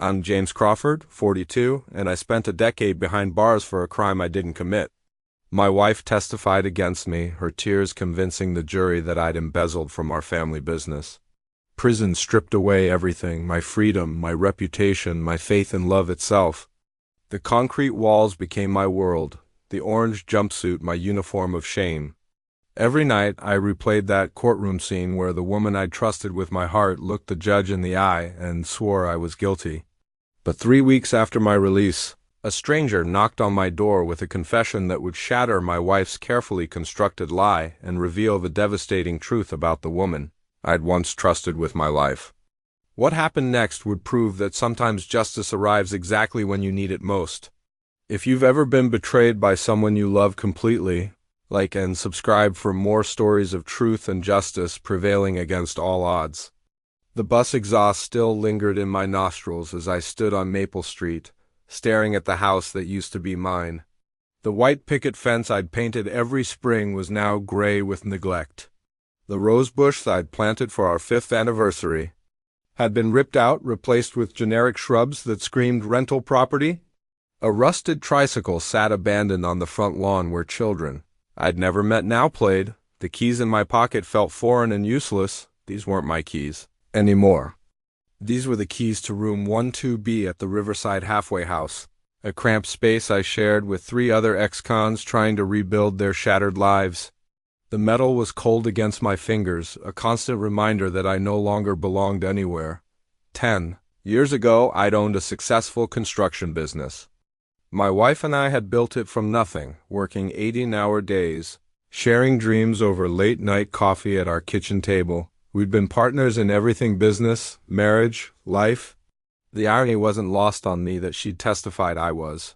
I'm James Crawford, 42, and I spent a decade behind bars for a crime I didn't commit. My wife testified against me, her tears convincing the jury that I'd embezzled from our family business. Prison stripped away everything, my freedom, my reputation, my faith in love itself. The concrete walls became my world, the orange jumpsuit my uniform of shame. Every night I replayed that courtroom scene where the woman I'd trusted with my heart looked the judge in the eye and swore I was guilty. But 3 weeks after my release, a stranger knocked on my door with a confession that would shatter my wife's carefully constructed lie and reveal the devastating truth about the woman I'd once trusted with my life. What happened next would prove that sometimes justice arrives exactly when you need it most. If you've ever been betrayed by someone you love completely, like and subscribe for more stories of truth and justice prevailing against all odds. The bus exhaust still lingered in my nostrils as I stood on Maple Street, staring at the house that used to be mine. The white picket fence I'd painted every spring was now gray with neglect. The rose bush I'd planted for our 5th anniversary had been ripped out, replaced with generic shrubs that screamed rental property. A rusted tricycle sat abandoned on the front lawn where children I'd never met now played. The keys in my pocket felt foreign and useless. These weren't my keys anymore. These were the keys to room 12B at the Riverside Halfway House, a cramped space I shared with 3 other ex-cons trying to rebuild their shattered lives. The metal was cold against my fingers, a constant reminder that I no longer belonged anywhere. 10 years ago, I'd owned a successful construction business. My wife and I had built it from nothing, working 18-hour days, sharing dreams over late-night coffee at our kitchen table. We'd been partners in everything: business, marriage, life. The irony wasn't lost on me that she'd testified I was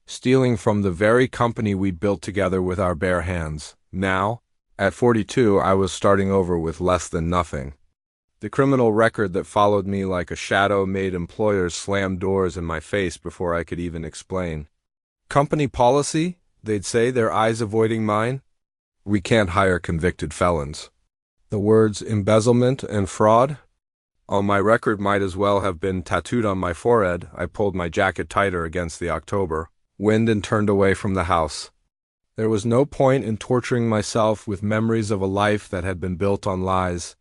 stealing from the very company we'd built together with our bare hands. Now, at 42, I was starting over with less than nothing. The criminal record that followed me like a shadow made employers slam doors in my face before I could even explain. Company policy, they'd say, their eyes avoiding mine. We can't hire convicted felons. The words embezzlement and fraud on my record might as well have been tattooed on my forehead. I pulled my jacket tighter against the October wind and turned away from the house. There was no point in torturing myself with memories of a life that had been built on lies.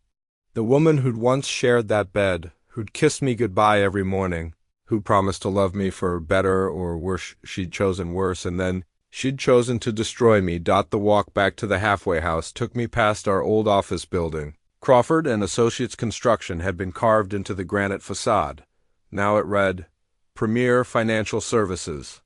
The woman who'd once shared that bed, who'd kissed me goodbye every morning, who promised to love me for better or worse, she'd chosen worse, and then she'd chosen to destroy me. The walk back to the halfway house took me past our old office building. Crawford and Associates Construction had been carved into the granite facade. Now it read, Premier Financial Services.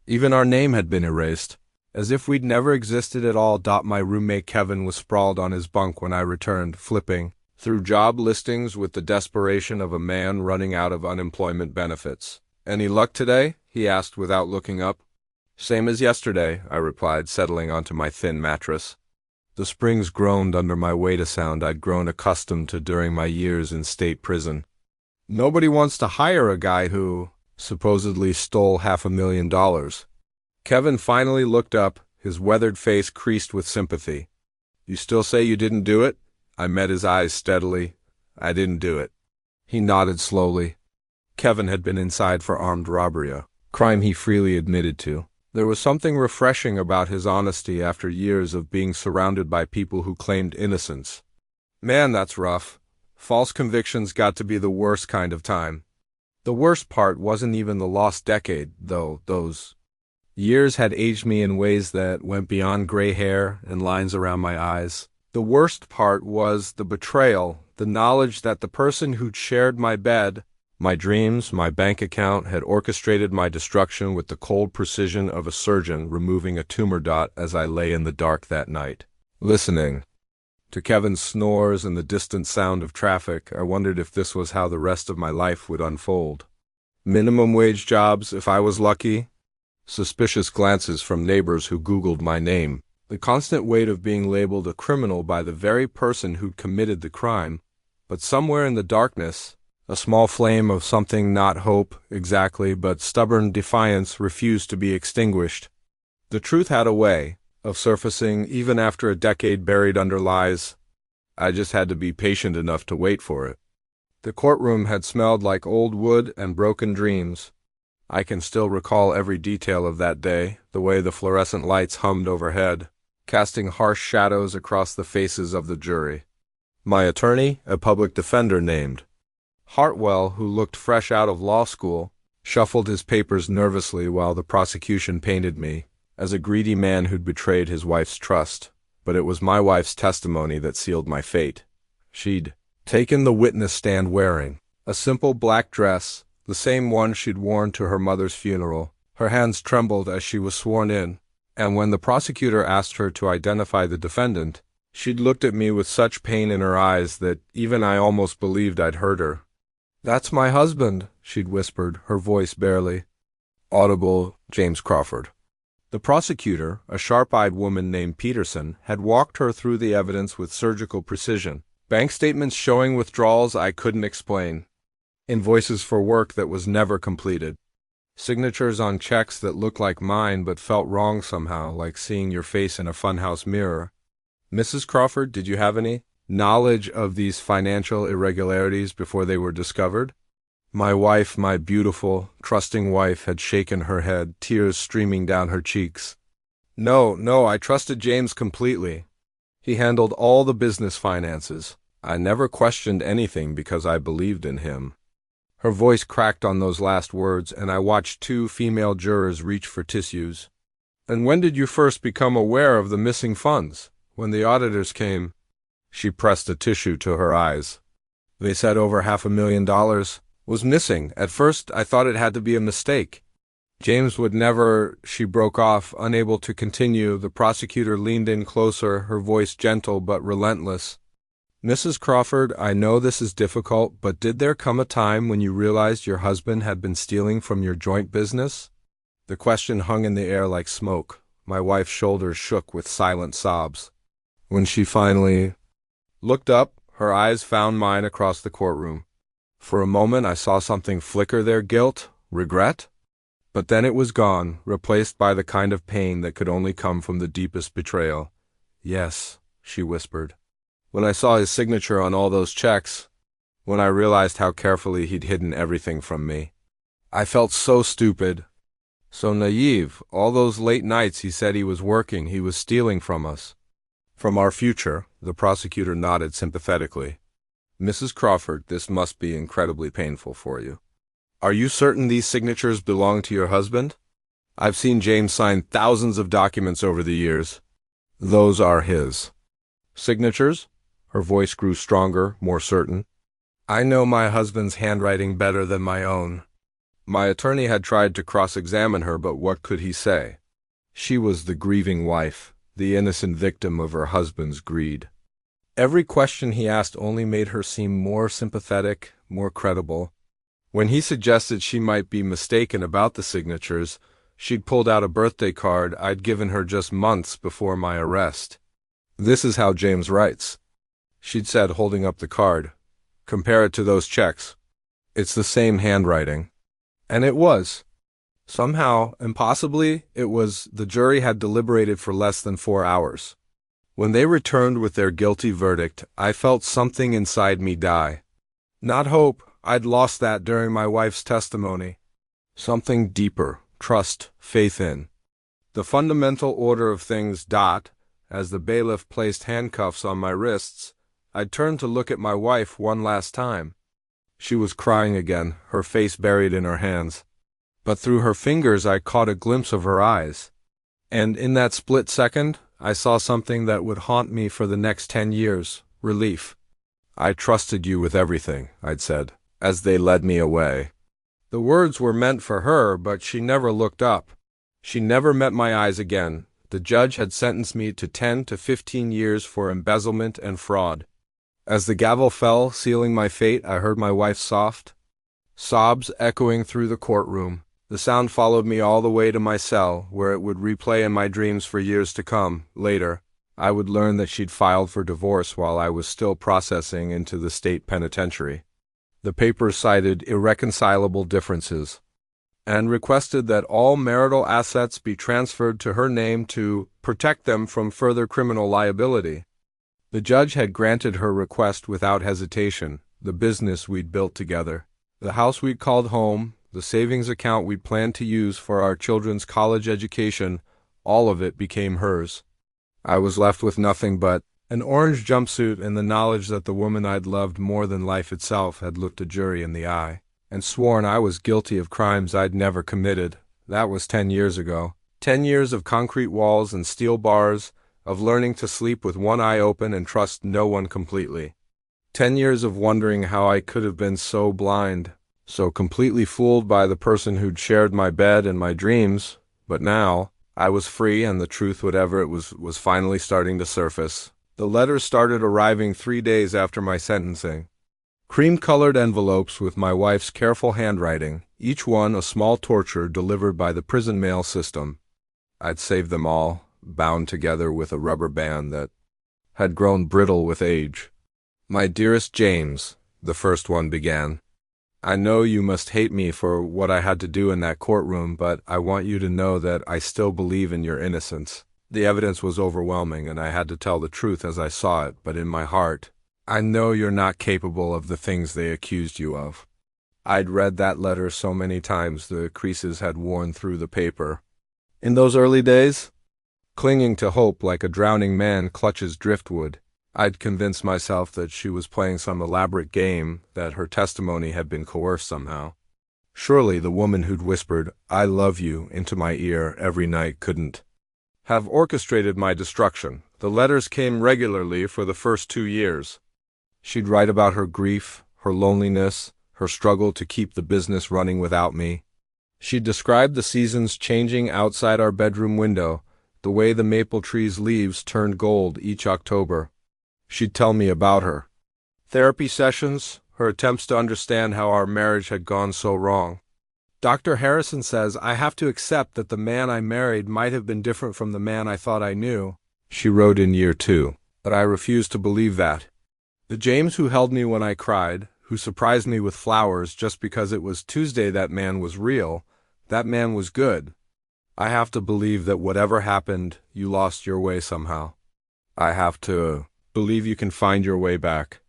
Even our name had been erased, as if we'd never existed at all. My roommate Kevin was sprawled on his bunk when I returned, flipping through job listings with the desperation of a man running out of unemployment benefits. Any luck today? He asked without looking up. Same as yesterday, I replied, settling onto my thin mattress. The springs groaned under my weight, a sound I'd grown accustomed to during my years in state prison. Nobody wants to hire a guy who supposedly stole $500,000. Kevin finally looked up, his weathered face creased with sympathy. You still say you didn't do it? I met his eyes steadily. I didn't do it. He nodded slowly. Kevin had been inside for armed robbery, a crime he freely admitted to. There was something refreshing about his honesty after years of being surrounded by people who claimed innocence. Man, that's rough. False convictions got to be the worst kind of time. The worst part wasn't even the lost decade, though. Those years had aged me in ways that went beyond gray hair and lines around my eyes. The worst part was the betrayal, the knowledge that the person who'd shared my bed, my dreams, my bank account, had orchestrated my destruction with the cold precision of a surgeon removing a tumor dot as I lay in the dark that night. Listening to Kevin's snores and the distant sound of traffic, I wondered if this was how the rest of my life would unfold. Minimum wage jobs, if I was lucky. Suspicious glances from neighbors who Googled my name. The constant weight of being labeled a criminal by the very person who'd committed the crime. But somewhere in the darkness, a small flame of something, not hope exactly, but stubborn defiance, refused to be extinguished. The truth had a way of surfacing even after a decade buried under lies. I just had to be patient enough to wait for it. The courtroom had smelled like old wood and broken dreams. I can still recall every detail of that day, the way the fluorescent lights hummed overhead, casting harsh shadows across the faces of the jury. My attorney, a public defender named Hartwell, who looked fresh out of law school, shuffled his papers nervously while the prosecution painted me as a greedy man who'd betrayed his wife's trust. But it was my wife's testimony that sealed my fate. She'd taken the witness stand wearing a simple black dress, the same one she'd worn to her mother's funeral. Her hands trembled as she was sworn in, and when the prosecutor asked her to identify the defendant, she'd looked at me with such pain in her eyes that even I almost believed I'd heard her. "That's my husband," she'd whispered, her voice barely audible, James Crawford. The prosecutor, a sharp-eyed woman named Peterson, had walked her through the evidence with surgical precision. Bank statements showing withdrawals I couldn't explain. Invoices for work that was never completed. Signatures on checks that looked like mine but felt wrong somehow, like seeing your face in a funhouse mirror. "Mrs. Crawford, did you have any knowledge of these financial irregularities before they were discovered?" My wife, my beautiful, trusting wife, had shaken her head, tears streaming down her cheeks. No, I trusted James completely. He handled all the business finances. I never questioned anything because I believed in him." Her voice cracked on those last words, and I watched two female jurors reach for tissues. "And when did you first become aware of the missing funds? When the auditors came?" She pressed a tissue to her eyes. "They said over $500,000 was missing. At first, I thought it had to be a mistake. James would never—" She broke off, unable to continue. The prosecutor leaned in closer, her voice gentle but relentless. "Mrs. Crawford, I know this is difficult, but did there come a time when you realized your husband had been stealing from your joint business?" The question hung in the air like smoke. My wife's shoulders shook with silent sobs. When she finally looked up, her eyes found mine across the courtroom. For a moment I saw something flicker there, guilt, regret. But then it was gone, replaced by the kind of pain that could only come from the deepest betrayal. "Yes," she whispered. "When I saw his signature on all those checks, when I realized how carefully he'd hidden everything from me, I felt so stupid, so naive. All those late nights he said he was working, he was stealing from us. From our future." The prosecutor nodded sympathetically. "Mrs. Crawford, this must be incredibly painful for you. Are you certain these signatures belong to your husband? I've seen James sign thousands of documents over the years. Those are his signatures?" Her voice grew stronger, more certain. "I know my husband's handwriting better than my own." My attorney had tried to cross-examine her, but what could he say? She was the grieving wife, the innocent victim of her husband's greed. Every question he asked only made her seem more sympathetic, more credible. When he suggested she might be mistaken about the signatures, she'd pulled out a birthday card I'd given her just months before my arrest. "This is how James writes," she'd said, holding up the card. "Compare it to those checks. It's the same handwriting." And it was. Somehow, impossibly, it was. The jury had deliberated for less than 4 hours. When they returned with their guilty verdict, I felt something inside me die. Not hope. I'd lost that during my wife's testimony. Something deeper, trust, faith in the fundamental order of things. As the bailiff placed handcuffs on my wrists, I turned to look at my wife one last time. She was crying again, her face buried in her hands. But through her fingers I caught a glimpse of her eyes. And in that split second, I saw something that would haunt me for the next 10 years, relief. "I trusted you with everything," I'd said, as they led me away. The words were meant for her, but she never looked up. She never met my eyes again. The judge had sentenced me to 10 to 15 years for embezzlement and fraud. As the gavel fell, sealing my fate, I heard my wife's soft sobs echoing through the courtroom. The sound followed me all the way to my cell, where it would replay in my dreams for years to come. Later, I would learn that she'd filed for divorce while I was still processing into the state penitentiary. The papers cited irreconcilable differences and requested that all marital assets be transferred to her name to protect them from further criminal liability. The judge had granted her request without hesitation, the business we'd built together, the house we'd called home, the savings account we'd planned to use for our children's college education, all of it became hers. I was left with nothing but an orange jumpsuit and the knowledge that the woman I'd loved more than life itself had looked a jury in the eye and sworn I was guilty of crimes I'd never committed. That was 10 years ago. 10 years of concrete walls and steel bars, of learning to sleep with one eye open and trust no one completely. 10 years of wondering how I could have been so blind, so completely fooled by the person who'd shared my bed and my dreams. But now, I was free, and the truth, whatever it was finally starting to surface. The letters started arriving 3 days after my sentencing. Cream-colored envelopes with my wife's careful handwriting, each one a small torture delivered by the prison mail system. I'd saved them all, bound together with a rubber band that had grown brittle with age. "My dearest James," the first one began, "I know you must hate me for what I had to do in that courtroom, but I want you to know that I still believe in your innocence. The evidence was overwhelming, and I had to tell the truth as I saw it, but in my heart, I know you're not capable of the things they accused you of." I'd read that letter so many times the creases had worn through the paper. In those early days, clinging to hope like a drowning man clutches driftwood, I'd convinced myself that she was playing some elaborate game, that her testimony had been coerced somehow. Surely the woman who'd whispered, "I love you," into my ear every night couldn't have orchestrated my destruction. The letters came regularly for the first 2 years. She'd write about her grief, her loneliness, her struggle to keep the business running without me. She'd describe the seasons changing outside our bedroom window, the way the maple tree's leaves turned gold each October. She'd tell me about her therapy sessions, her attempts to understand how our marriage had gone so wrong. "Dr. Harrison says I have to accept that the man I married might have been different from the man I thought I knew," she wrote in year 2. But I refused to believe that. The James who held me when I cried, who surprised me with flowers just because it was Tuesday, that man was real. That man was good. I have to believe that whatever happened, you lost your way somehow. I have to believe you can find your way back.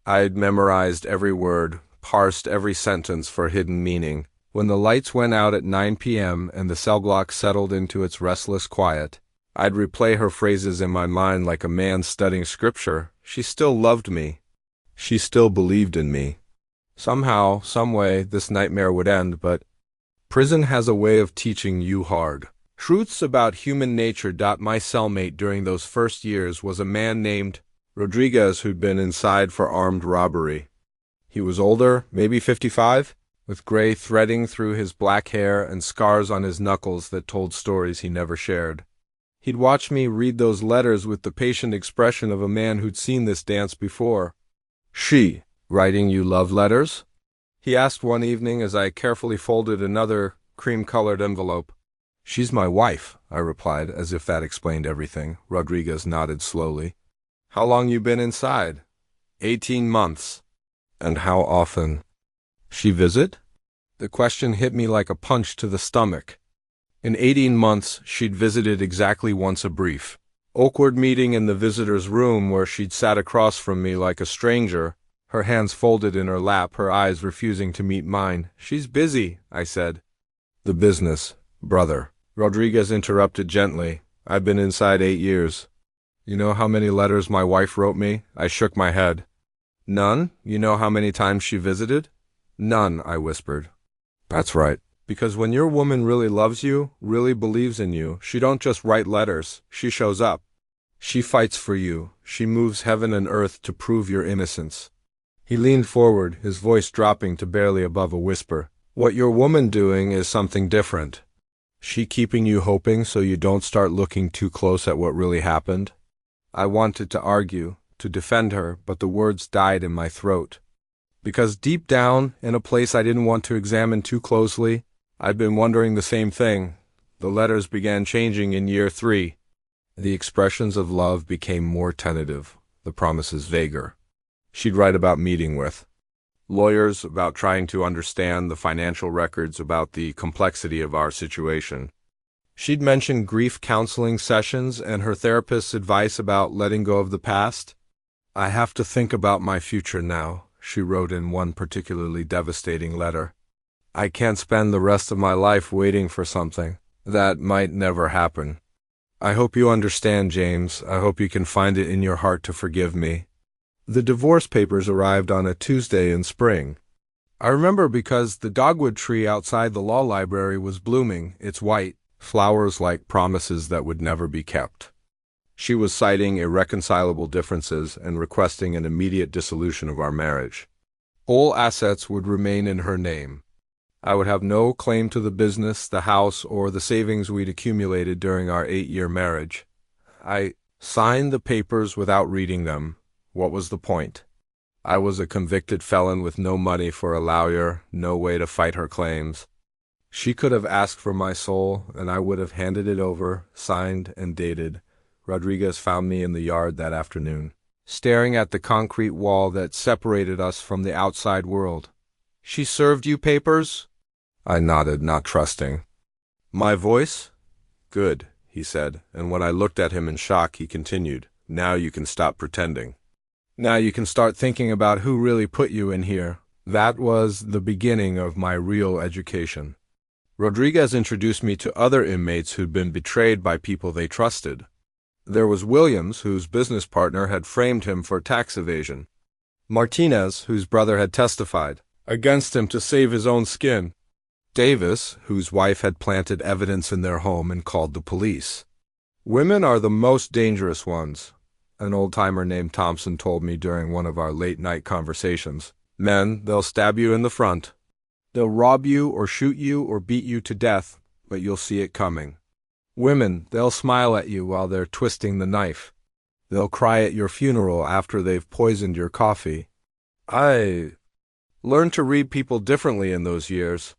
I'd memorized every word, parsed every sentence for hidden meaning. When the lights went out at 9 p.m. and the cell block settled into its restless quiet, I'd replay her phrases in my mind like a man studying scripture. She still loved me. She still believed in me. Somehow, someway, this nightmare would end, but prison has a way of teaching you hard truths about human nature. My cellmate during those first years was a man named Rodriguez who'd been inside for armed robbery. He was older, maybe 55, with gray threading through his black hair and scars on his knuckles that told stories he never shared. He'd watch me read those letters with the patient expression of a man who'd seen this dance before. "She, writing you love letters?" he asked one evening as I carefully folded another cream-colored envelope. "She's my wife," I replied, as if that explained everything. Rodriguez nodded slowly. "How long you been inside?" 18 months. "And how often she visit?" The question hit me like a punch to the stomach. In 18 months, she'd visited exactly once a brief, awkward meeting in the visitor's room where she'd sat across from me like a stranger, her hands folded in her lap, her eyes refusing to meet mine. "She's busy," I said. "The business, brother," Rodriguez interrupted gently. "I've been inside 8 years. You know how many letters my wife wrote me?" I shook my head. "None? You know how many times she visited?" "None," I whispered. "That's right. Because when your woman really loves you, really believes in you, she don't just write letters, she shows up. She fights for you. She moves heaven and earth to prove your innocence." He leaned forward, his voice dropping to barely above a whisper. "What your woman doing is something different. She keeping you hoping so you don't start looking too close at what really happened." I wanted to argue, to defend her, but the words died in my throat. Because deep down, in a place I didn't want to examine too closely, I'd been wondering the same thing. The letters began changing in year 3. The expressions of love became more tentative, the promises vaguer. She'd write about meeting with lawyers, about trying to understand the financial records, about the complexity of our situation. She'd mention grief counseling sessions and her therapist's advice about letting go of the past. "I have to think about my future now," she wrote in one particularly devastating letter. I can't spend the rest of my life waiting for something that might never happen. I hope you understand, James. I hope you can find it in your heart to forgive me. The divorce papers arrived on a Tuesday in spring. I remember because the dogwood tree outside the law library was blooming, its white flowers like promises that would never be kept. She was citing irreconcilable differences and requesting an immediate dissolution of our marriage. All assets would remain in her name. I would have no claim to the business, the house, or the savings we'd accumulated during our 8-year marriage. I signed the papers without reading them. What was the point? I was a convicted felon with no money for a lawyer, no way to fight her claims. She could have asked for my soul, and I would have handed it over, signed and dated. Rodriguez found me in the yard that afternoon, staring at the concrete wall that separated us from the outside world. She served you papers? I nodded, not trusting. My voice? Good, he said, and when I looked at him in shock, he continued, now you can stop pretending. Now you can start thinking about who really put you in here. That was the beginning of my real education. Rodriguez introduced me to other inmates who'd been betrayed by people they trusted. There was Williams, whose business partner had framed him for tax evasion. Martinez, whose brother had testified against him to save his own skin. Davis, whose wife had planted evidence in their home and called the police. Women are the most dangerous ones, an old-timer named Thompson told me during one of our late-night conversations. Men, they'll stab you in the front. They'll rob you or shoot you or beat you to death, but you'll see it coming. Women, they'll smile at you while they're twisting the knife. They'll cry at your funeral after they've poisoned your coffee. I learned to read people differently in those years,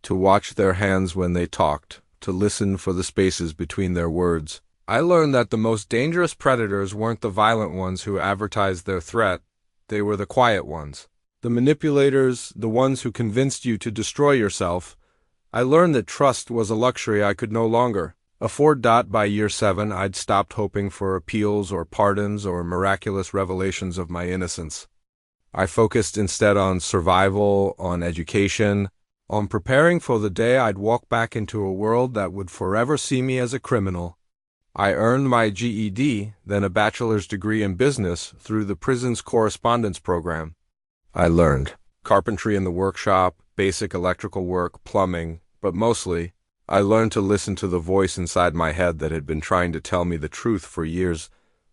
to watch their hands when they talked, to listen for the spaces between their words. I learned that the most dangerous predators weren't the violent ones who advertised their threat. They were the quiet ones. The manipulators, the ones who convinced you to destroy yourself. I learned that trust was a luxury I could no longer afford. By year 7, I'd stopped hoping for appeals or pardons or miraculous revelations of my innocence. I focused instead on survival, on education, on preparing for the day I'd walk back into a world that would forever see me as a criminal. I earned my GED, then a bachelor's degree in business through the prison's correspondence program. I learned carpentry in the workshop, basic electrical work, plumbing, but mostly, I learned to listen to the voice inside my head that had been trying to tell me the truth for years,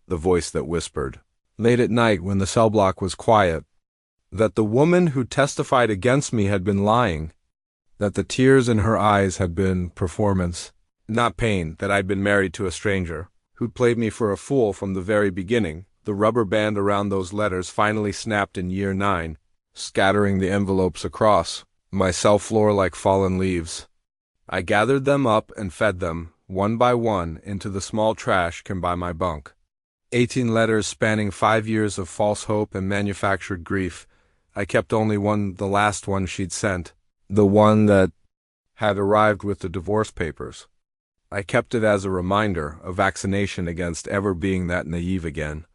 the voice that whispered, late at night when the cell block was quiet, that the woman who testified against me had been lying, that the tears in her eyes had been performance, not pain, that I'd been married to a stranger, who'd played me for a fool from the very beginning. The rubber band around those letters finally snapped in year 9, scattering the envelopes across my cell floor like fallen leaves. I gathered them up and fed them, one by one, into the small trash can by my bunk. 18 letters spanning 5 years of false hope and manufactured grief. I kept only one, the last one she'd sent, the one that had arrived with the divorce papers. I kept it as a reminder, a vaccination against ever being that naive again.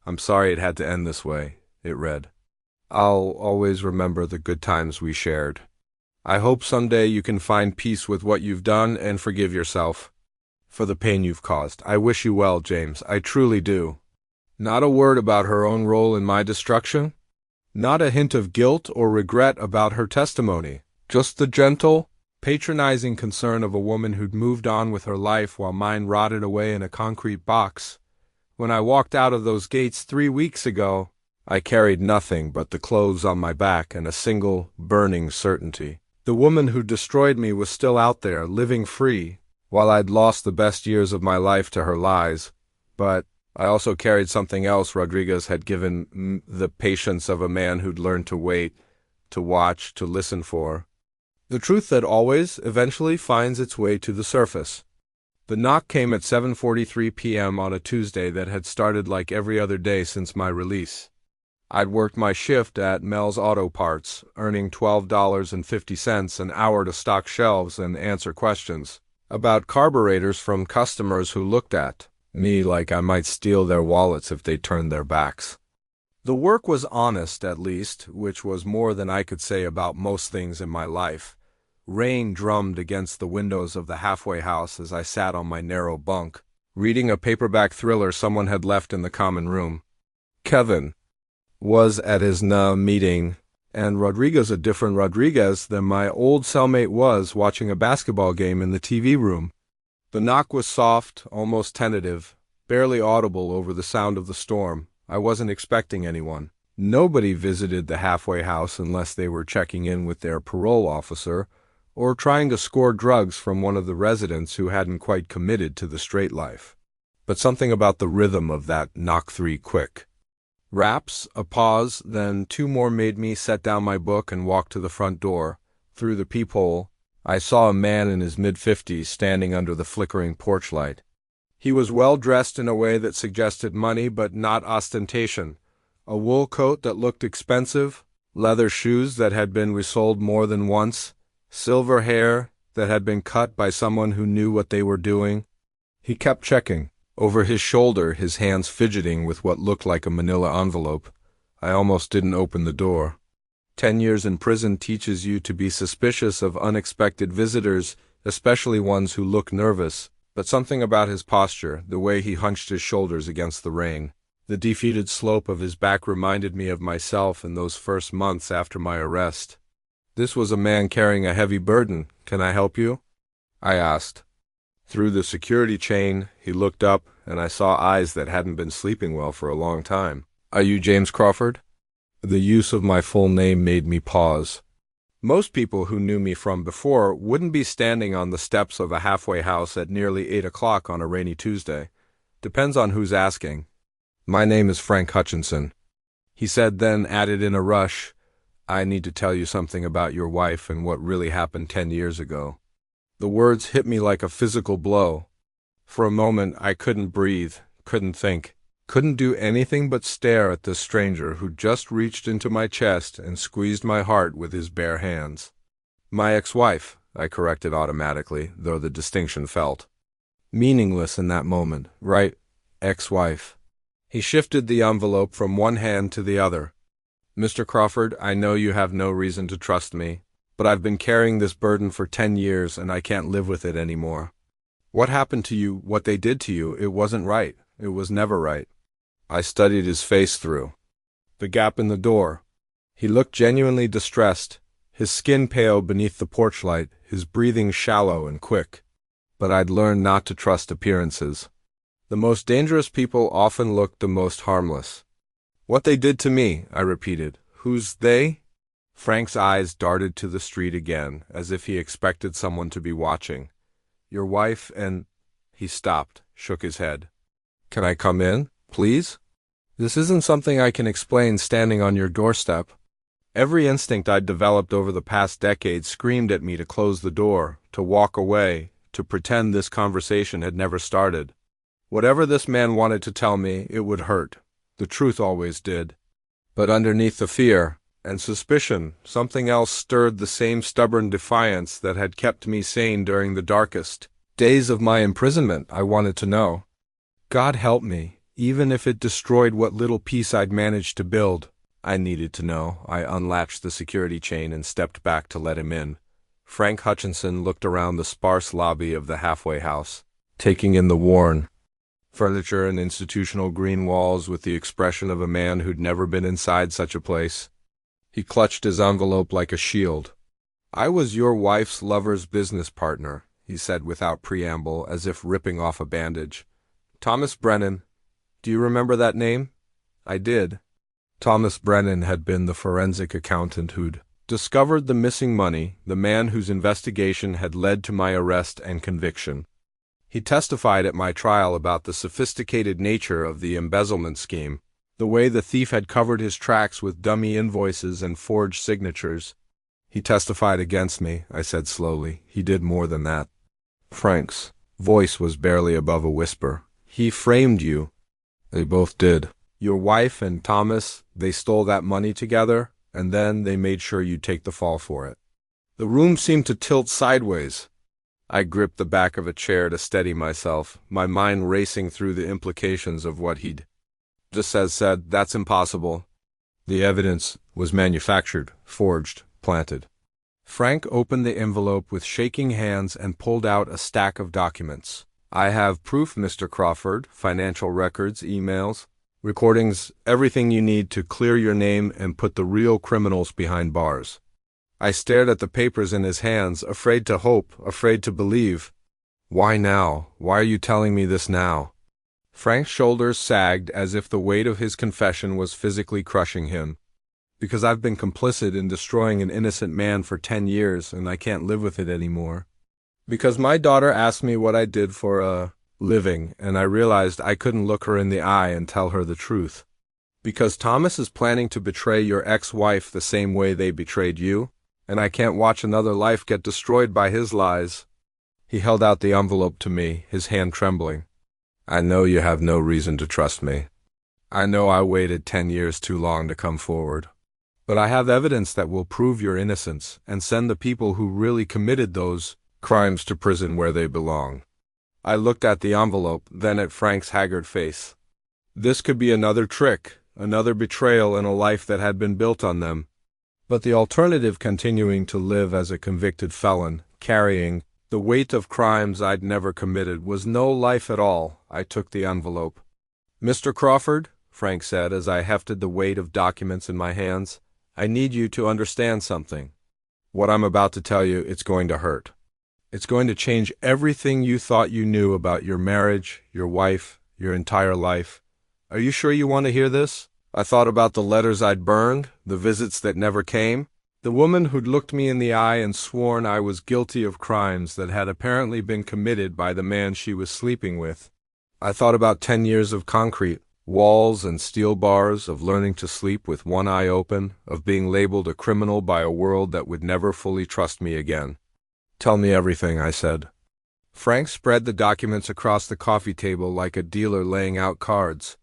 I'm sorry it had to end this way, it read. I'll always remember the good times we shared. I hope someday you can find peace with what you've done and forgive yourself for the pain you've caused. I wish you well, James. I truly do. Not a word about her own role in my destruction. Not a hint of guilt or regret about her testimony. Just the gentle, patronizing concern of a woman who'd moved on with her life while mine rotted away in a concrete box. When I walked out of those gates 3 weeks ago, I carried nothing but the clothes on my back and a single, burning certainty. The woman who destroyed me was still out there, living free, while I'd lost the best years of my life to her lies. But I also carried something else Rodriguez had given, the patience of a man who'd learned to wait, to watch, to listen for. The truth that always, eventually finds its way to the surface. The knock came at 7:43 p.m. on a Tuesday that had started like every other day since my release. I'd worked my shift at Mel's Auto Parts, earning $12.50 an hour to stock shelves and answer questions about carburetors from customers who looked at me like I might steal their wallets if they turned their backs. The work was honest, at least, which was more than I could say about most things in my life. Rain drummed against the windows of the halfway house as I sat on my narrow bunk, reading a paperback thriller someone had left in the common room. Kevin was at his meeting, and Rodriguez a different Rodriguez than my old cellmate was watching a basketball game in the TV room. The knock was soft, almost tentative, barely audible over the sound of the storm. I wasn't expecting anyone. Nobody visited the halfway house unless they were checking in with their parole officer or trying to score drugs from one of the residents who hadn't quite committed to the straight life. But something about the rhythm of that knock 3 quick. Raps, a pause, then 2 more made me set down my book and walk to the front door. Through the peephole, I saw a man in his mid-50s standing under the flickering porch light. He was well dressed in a way that suggested money but not ostentation. A wool coat that looked expensive, leather shoes that had been resoled more than once, silver hair that had been cut by someone who knew what they were doing. He kept checking. Over his shoulder, his hands fidgeting with what looked like a manila envelope. I almost didn't open the door. 10 years in prison teaches you to be suspicious of unexpected visitors, especially ones who look nervous. But something about his posture, the way he hunched his shoulders against the rain, the defeated slope of his back reminded me of myself in those first months after my arrest. This was a man carrying a heavy burden. "Can I help you?" I asked. Through the security chain, he looked up, and I saw eyes that hadn't been sleeping well for a long time. "Are you James Crawford?" The use of my full name made me pause. Most people who knew me from before wouldn't be standing on the steps of a halfway house at nearly 8 o'clock on a rainy Tuesday. Depends on who's asking. "My name is Frank Hutchinson," he said, then added in a rush, "I need to tell you something about your wife and what really happened 10 years ago." The words hit me like a physical blow. For a moment, I couldn't breathe, couldn't think. Couldn't do anything but stare at this stranger who just reached into my chest and squeezed my heart with his bare hands. "My ex-wife," I corrected automatically, though the distinction felt meaningless in that moment, right? Ex-wife. He shifted the envelope from one hand to the other. "Mr. Crawford, I know you have no reason to trust me, but I've been carrying this burden for 10 years and I can't live with it anymore. What happened to you, what they did to you, it wasn't right. It was never right." I studied his face through the gap in the door. He looked genuinely distressed, his skin pale beneath the porch light, his breathing shallow and quick. But I'd learned not to trust appearances. The most dangerous people often looked the most harmless. "What they did to me," I repeated. "Who's they?" Frank's eyes darted to the street again, as if he expected someone to be watching. "Your wife and—" He stopped, shook his head. "Can I come in? Please? This isn't something I can explain standing on your doorstep." Every instinct I'd developed over the past decade screamed at me to close the door, to walk away, to pretend this conversation had never started. Whatever this man wanted to tell me, it would hurt. The truth always did. But underneath the fear and suspicion, something else stirred the same stubborn defiance that had kept me sane during the darkest days of my imprisonment. I wanted to know. God help me. Even if it destroyed what little peace I'd managed to build, I needed to know. I unlatched the security chain and stepped back to let him in. Frank Hutchinson looked around the sparse lobby of the halfway house, taking in the worn furniture and institutional green walls with the expression of a man who'd never been inside such a place. He clutched his envelope like a shield. "I was your wife's lover's business partner," he said without preamble, as if ripping off a bandage. "Thomas Brennan. Do you remember that name?" I did. Thomas Brennan had been the forensic accountant who'd discovered the missing money, the man whose investigation had led to my arrest and conviction. He testified at my trial about the sophisticated nature of the embezzlement scheme, the way the thief had covered his tracks with dummy invoices and forged signatures. "He testified against me," I said slowly. "He did more than that." Frank's voice was barely above a whisper. "He framed you." "They both did. Your wife and Thomas, they stole that money together, and then they made sure you'd take the fall for it." The room seemed to tilt sideways. I gripped the back of a chair to steady myself, my mind racing through the implications of what he'd just said. "That's impossible." The evidence was manufactured, forged, planted. Frank opened the envelope with shaking hands and pulled out a stack of documents. I have proof, Mr. Crawford, financial records, emails, recordings, everything you need to clear your name and put the real criminals behind bars. I stared at the papers in his hands, afraid to hope, afraid to believe. Why now? Why are you telling me this now? Frank's shoulders sagged as if the weight of his confession was physically crushing him. Because I've been complicit in destroying an innocent man for 10 years and I can't live with it anymore. Because my daughter asked me what I did for a living and I realized I couldn't look her in the eye and tell her the truth. Because Thomas is planning to betray your ex-wife the same way they betrayed you, and I can't watch another life get destroyed by his lies. He held out the envelope to me, his hand trembling. I know you have no reason to trust me. I know I waited 10 years too long to come forward. But I have evidence that will prove your innocence and send the people who really committed those crimes to prison where they belong. I looked at the envelope, then at Frank's haggard face. This could be another trick, another betrayal in a life that had been built on them. But the alternative, continuing to live as a convicted felon, carrying the weight of crimes I'd never committed, was no life at all. I took the envelope. Mr. Crawford, Frank said as I hefted the weight of documents in my hands, I need you to understand something. What I'm about to tell you, it's going to hurt. It's going to change everything you thought you knew about your marriage, your wife, your entire life. Are you sure you want to hear this? I thought about the letters I'd burned, the visits that never came, the woman who'd looked me in the eye and sworn I was guilty of crimes that had apparently been committed by the man she was sleeping with. I thought about 10 years of concrete, walls and steel bars, of learning to sleep with one eye open, of being labeled a criminal by a world that would never fully trust me again. Tell me everything, I said. Frank spread the documents across the coffee table like a dealer laying out cards.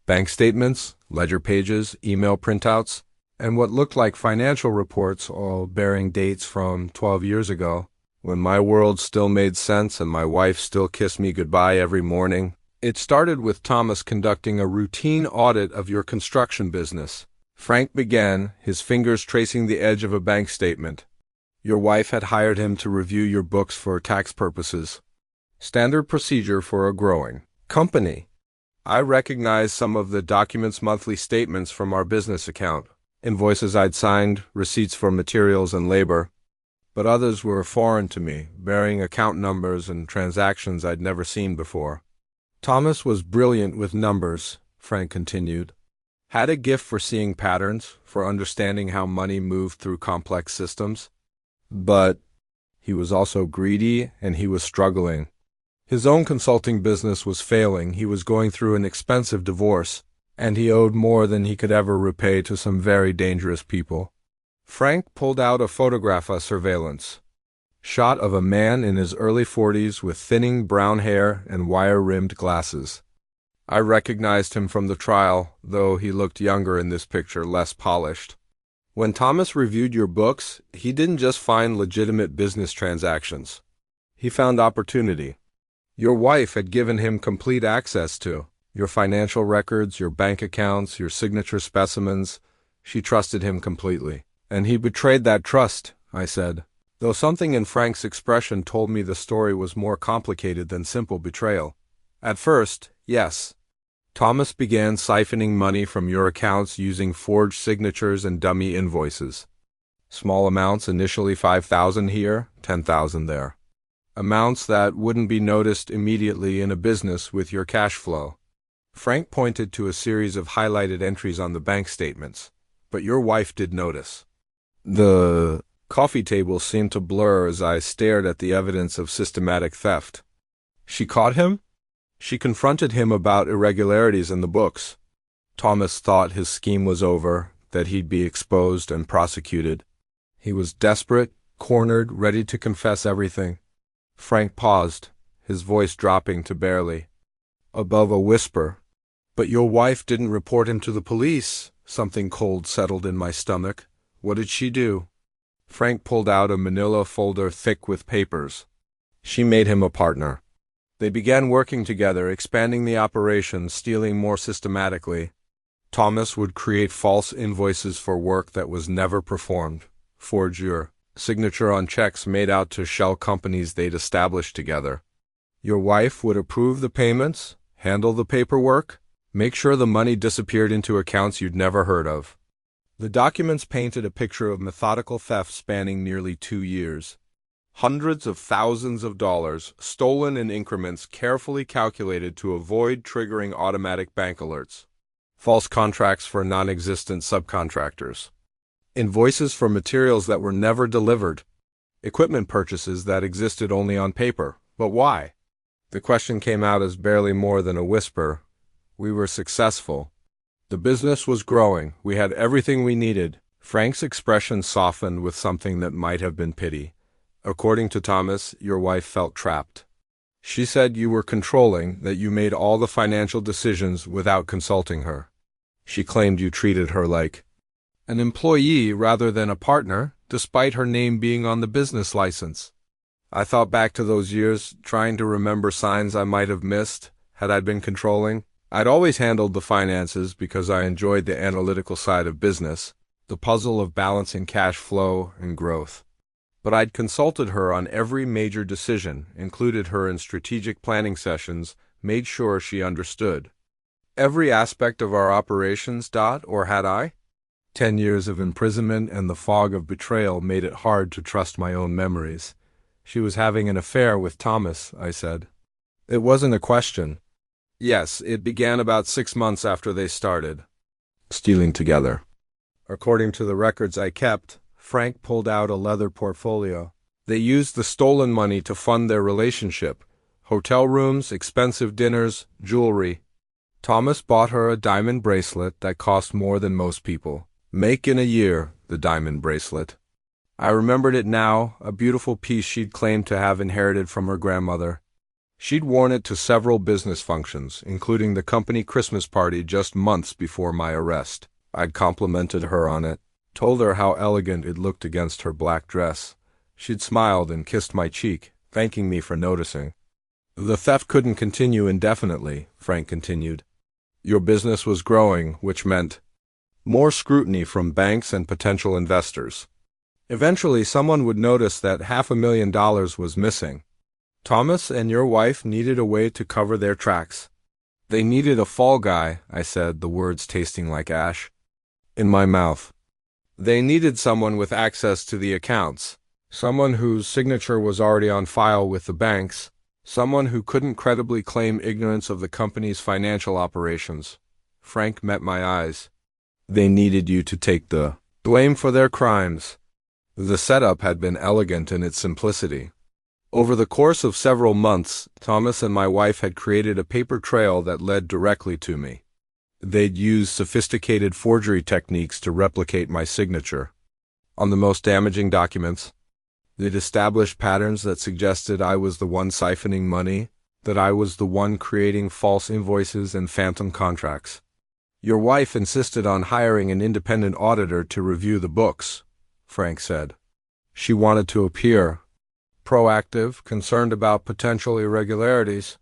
Bank statements, ledger pages, email printouts, and what looked like financial reports, all bearing dates from 12 years ago, when my world still made sense and my wife still kissed me goodbye every morning. It started with Thomas conducting a routine audit of your construction business. Frank began, his fingers tracing the edge of a bank statement. Your wife had hired him to review your books for tax purposes. Standard procedure for a growing company. I recognized some of the document's monthly statements from our business account, invoices I'd signed, receipts for materials and labor, but others were foreign to me, bearing account numbers and transactions I'd never seen before. Thomas was brilliant with numbers, Frank continued, had a gift for seeing patterns, for understanding how money moved through complex systems, but he was also greedy and he was struggling. His own consulting business was failing, he was going through an expensive divorce, and he owed more than he could ever repay to some very dangerous people. Frank pulled out a photograph of surveillance. Shot of a man in his early 40s with thinning brown hair and wire-rimmed glasses. I recognized him from the trial, though he looked younger in this picture, less polished. When Thomas reviewed your books, he didn't just find legitimate business transactions. He found opportunity. Your wife had given him complete access to your financial records, your bank accounts, your signature specimens. She trusted him completely. And he betrayed that trust, I said, though something in Frank's expression told me the story was more complicated than simple betrayal. At first, yes. Thomas began siphoning money from your accounts using forged signatures and dummy invoices. Small amounts, initially $5,000 here, $10,000 there. Amounts that wouldn't be noticed immediately in a business with your cash flow. Frank pointed to a series of highlighted entries on the bank statements, but your wife did notice. The coffee table seemed to blur as I stared at the evidence of systematic theft. She caught him? She confronted him about irregularities in the books. Thomas thought his scheme was over, that he'd be exposed and prosecuted. He was desperate, cornered, ready to confess everything. Frank paused, his voice dropping to barely above a whisper. But your wife didn't report him to the police. Something cold settled in my stomach. What did she do? Frank pulled out a manila folder thick with papers. She made him a partner. They began working together, expanding the operation, stealing more systematically. Thomas would create false invoices for work that was never performed, forge your signature on checks made out to shell companies they'd established together. Your wife would approve the payments, handle the paperwork, make sure the money disappeared into accounts you'd never heard of. The documents painted a picture of methodical theft spanning nearly 2 years. Hundreds of thousands of dollars, stolen in increments carefully calculated to avoid triggering automatic bank alerts. False contracts for non-existent subcontractors. Invoices for materials that were never delivered. Equipment purchases that existed only on paper. But why? The question came out as barely more than a whisper. We were successful. The business was growing. We had everything we needed. Frank's expression softened with something that might have been pity. According to Thomas, your wife felt trapped. She said you were controlling, that you made all the financial decisions without consulting her. She claimed you treated her like an employee rather than a partner, despite her name being on the business license. I thought back to those years, trying to remember signs I might have missed had I been controlling. I'd always handled the finances because I enjoyed the analytical side of business, the puzzle of balancing cash flow and growth. But I'd consulted her on every major decision, included her in strategic planning sessions, made sure she understood every aspect of our operations, or had I? 10 years of imprisonment and the fog of betrayal made it hard to trust my own memories. She was having an affair with Thomas, I said. It wasn't a question. Yes, it began about 6 months after they started stealing together. According to the records I kept, Frank pulled out a leather portfolio. They used the stolen money to fund their relationship. Hotel rooms, expensive dinners, jewelry. Thomas bought her a diamond bracelet that cost more than most people make in a year, the diamond bracelet. I remembered it now, a beautiful piece she'd claimed to have inherited from her grandmother. She'd worn it to several business functions, including the company Christmas party just months before my arrest. I'd complimented her on it, told her how elegant it looked against her black dress. She'd smiled and kissed my cheek, thanking me for noticing. The theft couldn't continue indefinitely, Frank continued. Your business was growing, which meant more scrutiny from banks and potential investors. Eventually, someone would notice that $500,000 was missing. Thomas and your wife needed a way to cover their tracks. They needed a fall guy, I said, the words tasting like ash in my mouth. They needed someone with access to the accounts, someone whose signature was already on file with the banks, someone who couldn't credibly claim ignorance of the company's financial operations. Frank met my eyes. They needed you to take the blame for their crimes. The setup had been elegant in its simplicity. Over the course of several months, Thomas and my wife had created a paper trail that led directly to me. They'd used sophisticated forgery techniques to replicate my signature on the most damaging documents. They'd established patterns that suggested I was the one siphoning money, that I was the one creating false invoices and phantom contracts. Your wife insisted on hiring an independent auditor to review the books, Frank said. She wanted to appear proactive, concerned about potential irregularities.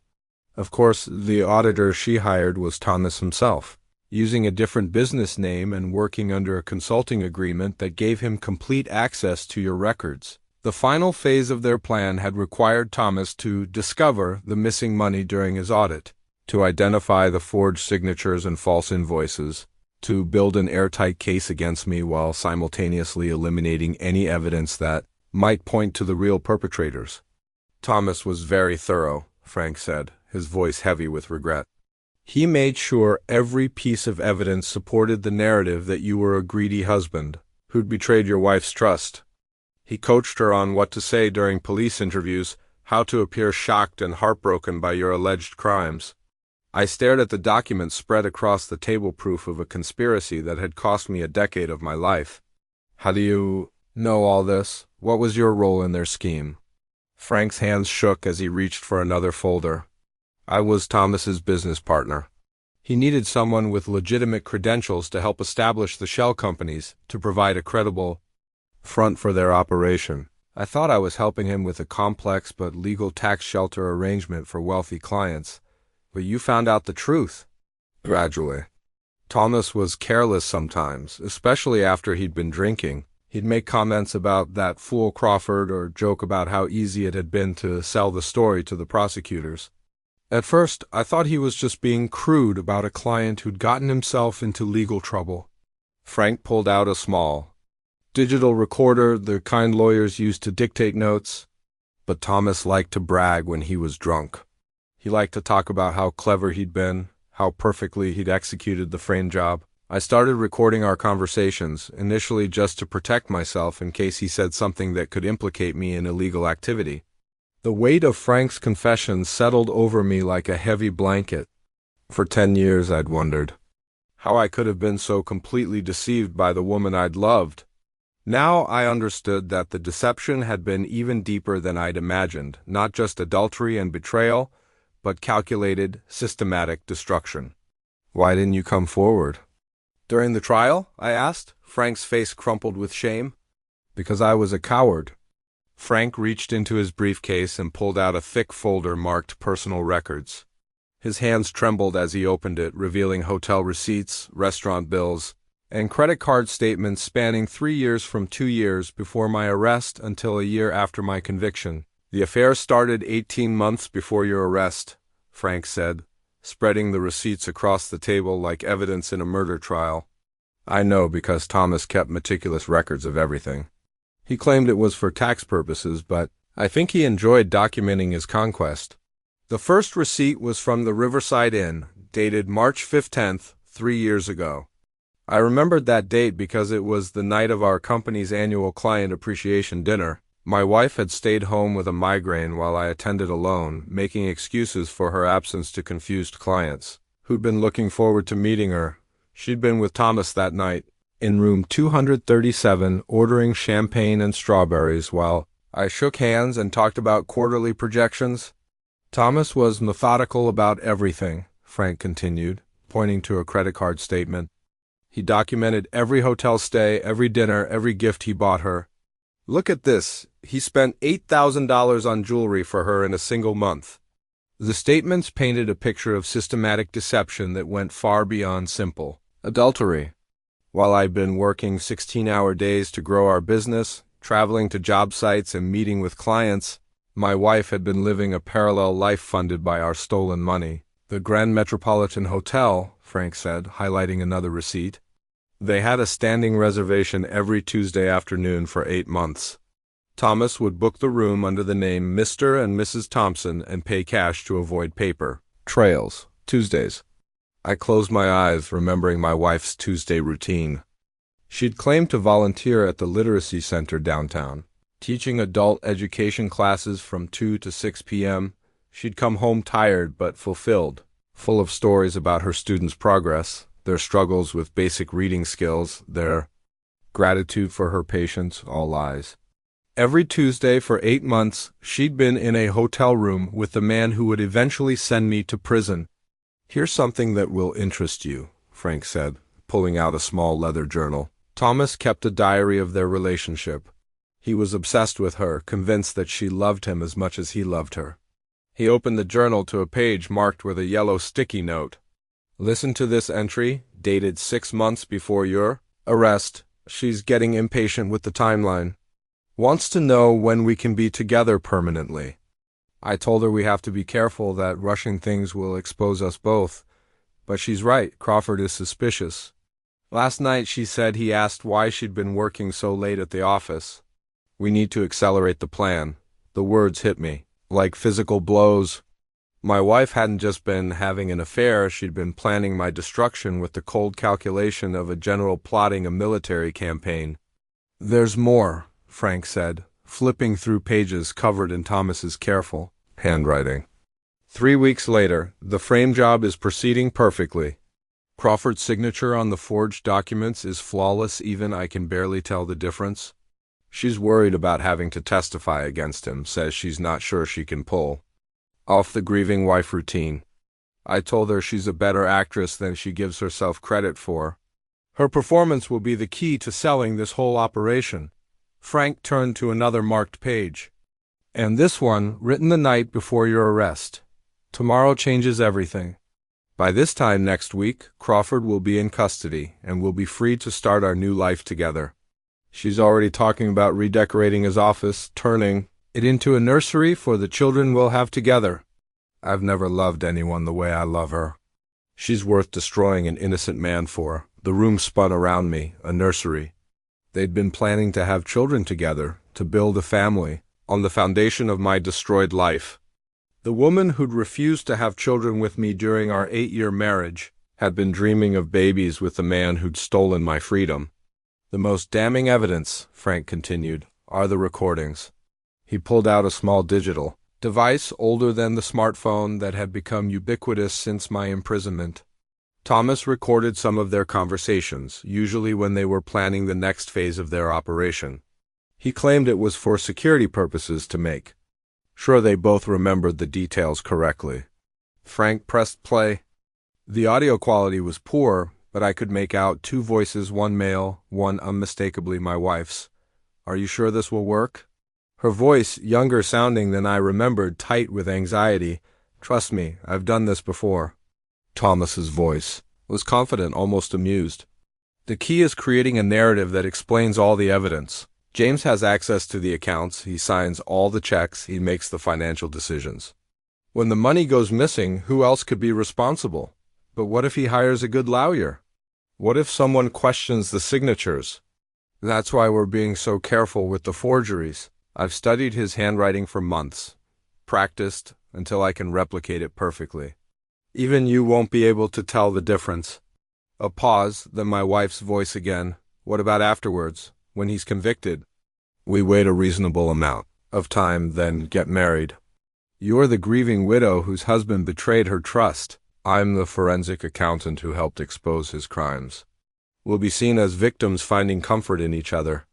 Of course, the auditor she hired was Thomas himself, using a different business name and working under a consulting agreement that gave him complete access to your records. The final phase of their plan had required Thomas to discover the missing money during his audit, to identify the forged signatures and false invoices, to build an airtight case against me while simultaneously eliminating any evidence that might point to the real perpetrators. Thomas was very thorough, Frank said, his voice heavy with regret. He made sure every piece of evidence supported the narrative that you were a greedy husband who'd betrayed your wife's trust. He coached her on what to say during police interviews, how to appear shocked and heartbroken by your alleged crimes. I stared at the documents spread across the table, proof of a conspiracy that had cost me a decade of my life. How do you know all this? What was your role in their scheme? Frank's hands shook as he reached for another folder. I was Thomas's business partner. He needed someone with legitimate credentials to help establish the shell companies, to provide a credible front for their operation. I thought I was helping him with a complex but legal tax shelter arrangement for wealthy clients. But you found out the truth. Gradually. Thomas was careless sometimes, especially after he'd been drinking. He'd make comments about that fool Crawford or joke about how easy it had been to sell the story to the prosecutors. At first, I thought he was just being crude about a client who'd gotten himself into legal trouble. Frank pulled out a small digital recorder, the kind lawyers used to dictate notes. But Thomas liked to brag when he was drunk. He liked to talk about how clever he'd been, how perfectly he'd executed the frame job. I started recording our conversations, initially just to protect myself in case he said something that could implicate me in illegal activity. The weight of Frank's confessions settled over me like a heavy blanket. For 10 years I'd wondered how I could have been so completely deceived by the woman I'd loved. Now I understood that the deception had been even deeper than I'd imagined, not just adultery and betrayal, but calculated, systematic destruction. "Why didn't you come forward?" "During the trial?" I asked, Frank's face crumpled with shame. "Because I was a coward." Frank reached into his briefcase and pulled out a thick folder marked personal records. His hands trembled as he opened it, revealing hotel receipts, restaurant bills, and credit card statements spanning 3 years from 2 years before my arrest until a year after my conviction. "The affair started 18 months before your arrest," Frank said, spreading the receipts across the table like evidence in a murder trial. I know because Thomas kept meticulous records of everything. He claimed it was for tax purposes, but I think he enjoyed documenting his conquest. The first receipt was from the Riverside Inn, dated March 15th, 3 years ago. I remembered that date because it was the night of our company's annual client appreciation dinner. My wife had stayed home with a migraine while I attended alone, making excuses for her absence to confused clients who'd been looking forward to meeting her. She'd been with Thomas that night, in room 237, ordering champagne and strawberries while I shook hands and talked about quarterly projections. Thomas was methodical about everything, Frank continued, pointing to a credit card statement. He documented every hotel stay, every dinner, every gift he bought her. "Look at this. He spent $8,000 on jewelry for her in a single month." The statements painted a picture of systematic deception that went far beyond simple adultery. While I'd been working 16-hour days to grow our business, traveling to job sites and meeting with clients, my wife had been living a parallel life funded by our stolen money. "The Grand Metropolitan Hotel," Frank said, highlighting another receipt. "They had a standing reservation every Tuesday afternoon for 8 months. Thomas would book the room under the name Mr. and Mrs. Thompson and pay cash to avoid paper trails. Tuesdays." I closed my eyes, remembering my wife's Tuesday routine. She'd claimed to volunteer at the literacy center downtown, teaching adult education classes from 2 to 6 p.m. She'd come home tired but fulfilled, full of stories about her students' progress, their struggles with basic reading skills, their gratitude for her patience, all lies. Every Tuesday for 8 months, she'd been in a hotel room with the man who would eventually send me to prison. "Here's something that will interest you," Frank said, pulling out a small leather journal. Thomas kept a diary of their relationship. He was obsessed with her, convinced that she loved him as much as he loved her. He opened the journal to a page marked with a yellow sticky note. "Listen to this entry, dated 6 months before your arrest." She's getting impatient with the timeline. "Wants to know when we can be together permanently." I told her we have to be careful that rushing things will expose us both. But she's right, Crawford is suspicious. Last night she said he asked why she'd been working so late at the office. "We need to accelerate the plan." The words hit me, like physical blows. My wife hadn't just been having an affair, she'd been planning my destruction with the cold calculation of a general plotting a military campaign. "There's more," Frank said, flipping through pages covered in Thomas's careful handwriting. 3 weeks later, the frame job is proceeding perfectly. Crawford's signature on the forged documents is flawless, even I can barely tell the difference. She's worried about having to testify against him, says she's not sure she can pull off the grieving wife routine. I told her she's a better actress than she gives herself credit for. Her performance will be the key to selling this whole operation. Frank turned to another marked page. "And this one, written the night before your arrest. Tomorrow changes everything." By this time next week, Crawford will be in custody and will be free to start our new life together. She's already talking about redecorating his office, turning it into a nursery for the children we'll have together. I've never loved anyone the way I love her. She's worth destroying an innocent man for. The room spun around me, a nursery. They'd been planning to have children together, to build a family, on the foundation of my destroyed life. The woman who'd refused to have children with me during our 8-year marriage had been dreaming of babies with the man who'd stolen my freedom. The most damning evidence, Frank continued, are the recordings. He pulled out a small digital device older than the smartphone that had become ubiquitous since my imprisonment. Thomas recorded some of their conversations, usually when they were planning the next phase of their operation. He claimed it was for security purposes to make sure they both remembered the details correctly. Frank pressed play. The audio quality was poor, but I could make out 2 voices, one male, one unmistakably my wife's. "Are you sure this will work?" Her voice, younger sounding than I remembered, tight with anxiety. "Trust me, I've done this before." Thomas's voice was confident, almost amused. "The key is creating a narrative that explains all the evidence. James has access to the accounts, he signs all the checks, he makes the financial decisions. When the money goes missing, who else could be responsible? But what if he hires a good lawyer? What if someone questions the signatures? That's why we're being so careful with the forgeries. I've studied his handwriting for months, practiced until I can replicate it perfectly. Even you won't be able to tell the difference." A pause, then my wife's voice again. "What about afterwards, when he's convicted?" "We wait a reasonable amount of time, then get married. You're the grieving widow whose husband betrayed her trust. I'm the forensic accountant who helped expose his crimes. We'll be seen as victims finding comfort in each other."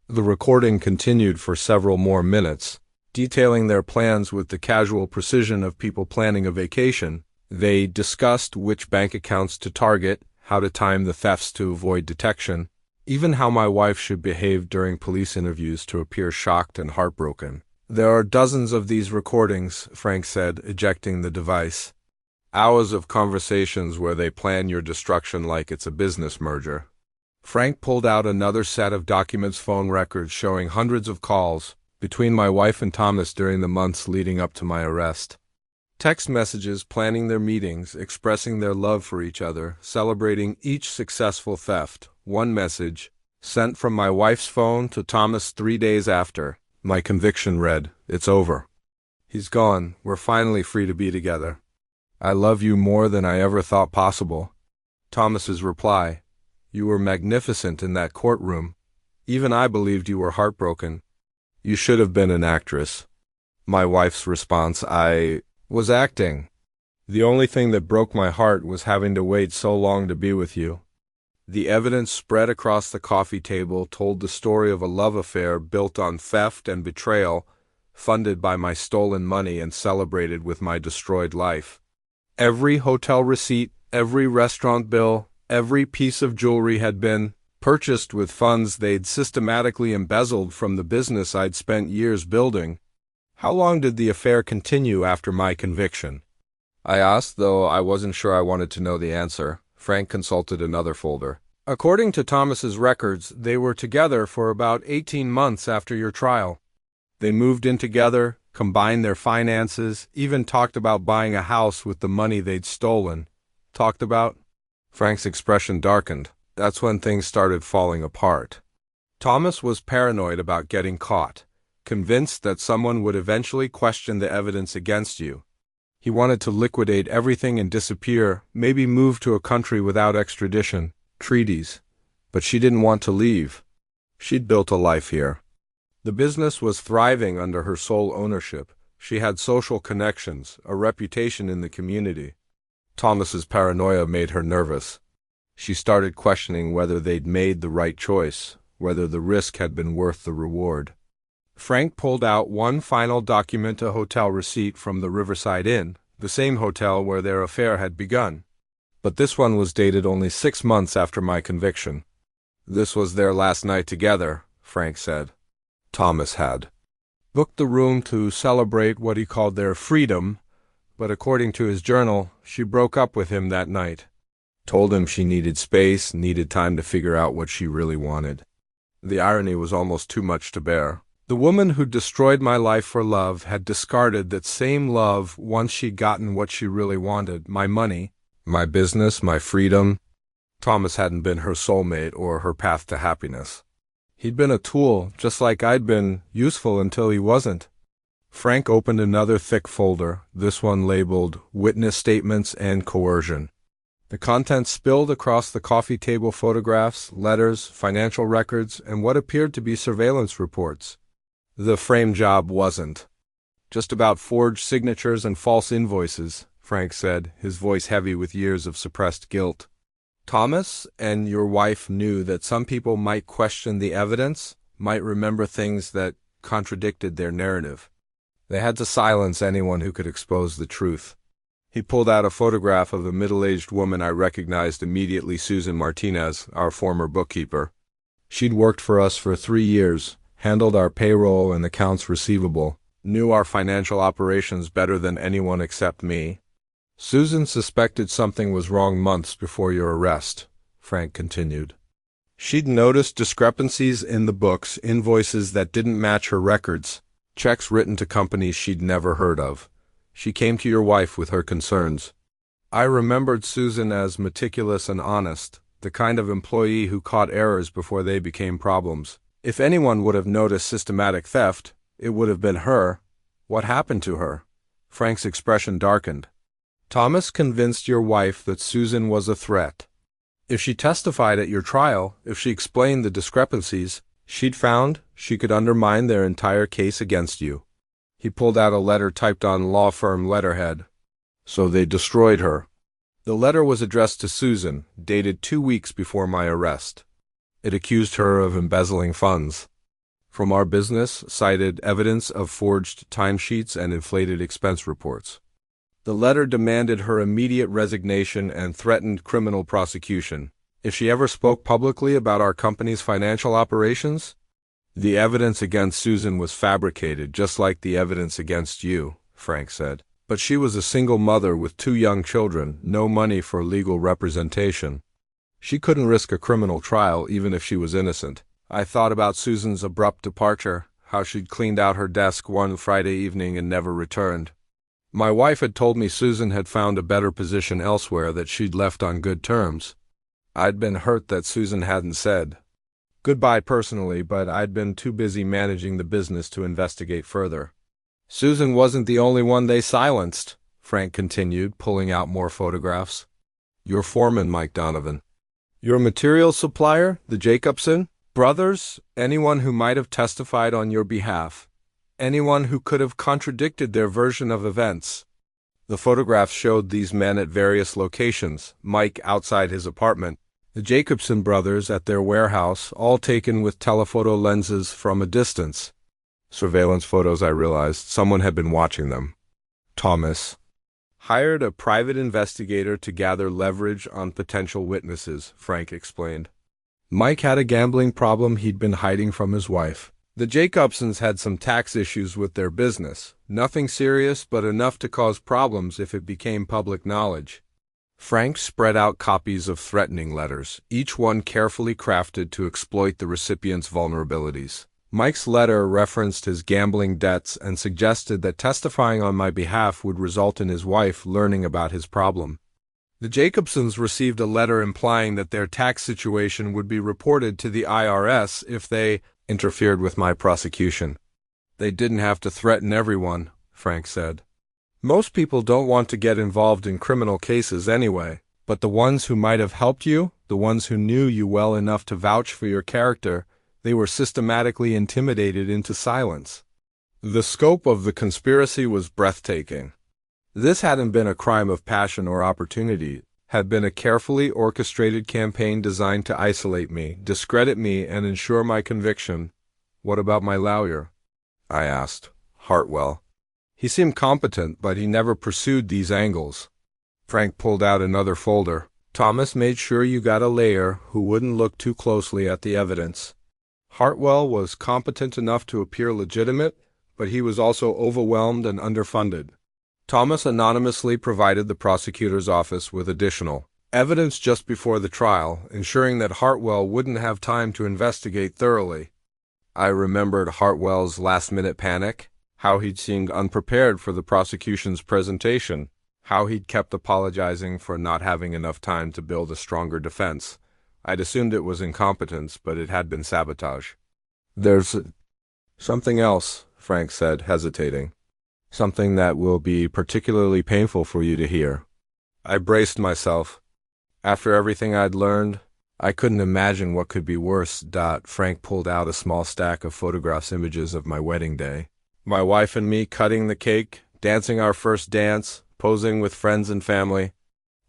The recording continued for several more minutes, detailing their plans with the casual precision of people planning a vacation. They discussed which bank accounts to target, how to time the thefts to avoid detection, even how my wife should behave during police interviews to appear shocked and heartbroken. "There are dozens of these recordings," Frank said, ejecting the device. "Hours of conversations where they plan your destruction like it's a business merger." Frank pulled out another set of documents, phone records showing hundreds of calls between my wife and Thomas during the months leading up to my arrest. Text messages planning their meetings, expressing their love for each other, celebrating each successful theft. One message, sent from my wife's phone to Thomas 3 days after my conviction, read, "It's over. He's gone. We're finally free to be together. I love you more than I ever thought possible." Thomas's reply, "You were magnificent in that courtroom. Even I believed you were heartbroken. You should have been an actress." My wife's response, "I was acting. The only thing that broke my heart was having to wait so long to be with you." The evidence spread across the coffee table told the story of a love affair built on theft and betrayal, funded by my stolen money and celebrated with my destroyed life. Every hotel receipt, every restaurant bill, every piece of jewelry had been purchased with funds they'd systematically embezzled from the business I'd spent years building. "How long did the affair continue after my conviction?" I asked, though I wasn't sure I wanted to know the answer. Frank consulted another folder. "According to Thomas's records, they were together for about 18 months after your trial. They moved in together, combined their finances, even talked about buying a house with the money they'd stolen." "Talked about?" Frank's expression darkened. "That's when things started falling apart. Thomas was paranoid about getting caught, convinced that someone would eventually question the evidence against you. He wanted to liquidate everything and disappear, maybe move to a country without extradition treaties. But she didn't want to leave. She'd built a life here. The business was thriving under her sole ownership. She had social connections, a reputation in the community." Thomas's paranoia made her nervous. She started questioning whether they'd made the right choice, whether the risk had been worth the reward. Frank pulled out one final document, a hotel receipt from the Riverside Inn, the same hotel where their affair had begun. But this one was dated only 6 months after my conviction. "This was their last night together," Frank said. Thomas had booked the room to celebrate what he called their freedom, but according to his journal, she broke up with him that night. Told him she needed space, needed time to figure out what she really wanted. The irony was almost too much to bear. The woman who destroyed my life for love had discarded that same love once she'd gotten what she really wanted, my money, my business, my freedom. Thomas hadn't been her soulmate or her path to happiness. He'd been a tool, just like I'd been, useful until he wasn't. Frank opened another thick folder, this one labeled Witness Statements and Coercion. The contents spilled across the coffee table: photographs, letters, financial records, and what appeared to be surveillance reports. The frame job wasn't. Just about forged signatures and false invoices, Frank said, his voice heavy with years of suppressed guilt. Thomas and your wife knew that some people might question the evidence, might remember things that contradicted their narrative. They had to silence anyone who could expose the truth. He pulled out a photograph of a middle-aged woman I recognized immediately, Susan Martinez, our former bookkeeper. She'd worked for us for 3 years, handled our payroll and accounts receivable, knew our financial operations better than anyone except me. Susan suspected something was wrong months before your arrest, Frank continued. She'd noticed discrepancies in the books, invoices that didn't match her records, checks written to companies she'd never heard of. She came to your wife with her concerns. I remembered Susan as meticulous and honest, the kind of employee who caught errors before they became problems. If anyone would have noticed systematic theft, it would have been her. What happened to her? Frank's expression darkened. Thomas convinced your wife that Susan was a threat. If she testified at your trial, if she explained the discrepancies she'd found, she could undermine their entire case against you. He pulled out a letter typed on law firm letterhead. So they destroyed her. The letter was addressed to Susan, dated 2 weeks before my arrest. It accused her of embezzling funds from our business, cited evidence of forged timesheets and inflated expense reports. The letter demanded her immediate resignation and threatened criminal prosecution if she ever spoke publicly about our company's financial operations. The evidence against Susan was fabricated, just like the evidence against you, Frank said. But she was a single mother with 2 young children, no money for legal representation. She couldn't risk a criminal trial even if she was innocent. I thought about Susan's abrupt departure, how she'd cleaned out her desk one Friday evening and never returned. My wife had told me Susan had found a better position elsewhere, that she'd left on good terms. I'd been hurt that Susan hadn't said goodbye personally, but I'd been too busy managing the business to investigate further. Susan wasn't the only one they silenced, Frank continued, pulling out more photographs. Your foreman, Mike Donovan. Your material supplier, the Jacobson brothers, anyone who might have testified on your behalf. Anyone who could have contradicted their version of events. The photographs showed these men at various locations, Mike outside his apartment, the Jacobson brothers at their warehouse, all taken with telephoto lenses from a distance. Surveillance photos, I realized. Someone had been watching them. Thomas hired a private investigator to gather leverage on potential witnesses, Frank explained. Mike had a gambling problem he'd been hiding from his wife. The Jacobsons had some tax issues with their business. Nothing serious, but enough to cause problems if it became public knowledge. Frank spread out copies of threatening letters, each one carefully crafted to exploit the recipient's vulnerabilities. Mike's letter referenced his gambling debts and suggested that testifying on my behalf would result in his wife learning about his problem. The Jacobsons received a letter implying that their tax situation would be reported to the IRS if they interfered with my prosecution. They didn't have to threaten everyone, Frank said. Most people don't want to get involved in criminal cases anyway, but the ones who might have helped you, the ones who knew you well enough to vouch for your character, they were systematically intimidated into silence. The scope of the conspiracy was breathtaking. This hadn't been a crime of passion or opportunity, had been a carefully orchestrated campaign designed to isolate me, discredit me, and ensure my conviction. What about my lawyer? I asked. Hartwell. He seemed competent, but he never pursued these angles. Frank pulled out another folder. Thomas made sure you got a lawyer who wouldn't look too closely at the evidence. Hartwell was competent enough to appear legitimate, but he was also overwhelmed and underfunded. Thomas anonymously provided the prosecutor's office with additional evidence just before the trial, ensuring that Hartwell wouldn't have time to investigate thoroughly. I remembered Hartwell's last-minute panic, how he'd seemed unprepared for the prosecution's presentation, how he'd kept apologizing for not having enough time to build a stronger defense. I'd assumed it was incompetence, but it had been sabotage. "There's something else," Frank said, hesitating. "Something that will be particularly painful for you to hear." I braced myself. After everything I'd learned, I couldn't imagine what could be worse. Frank pulled out a small stack of images of my wedding day. My wife and me cutting the cake, dancing our first dance, posing with friends and family.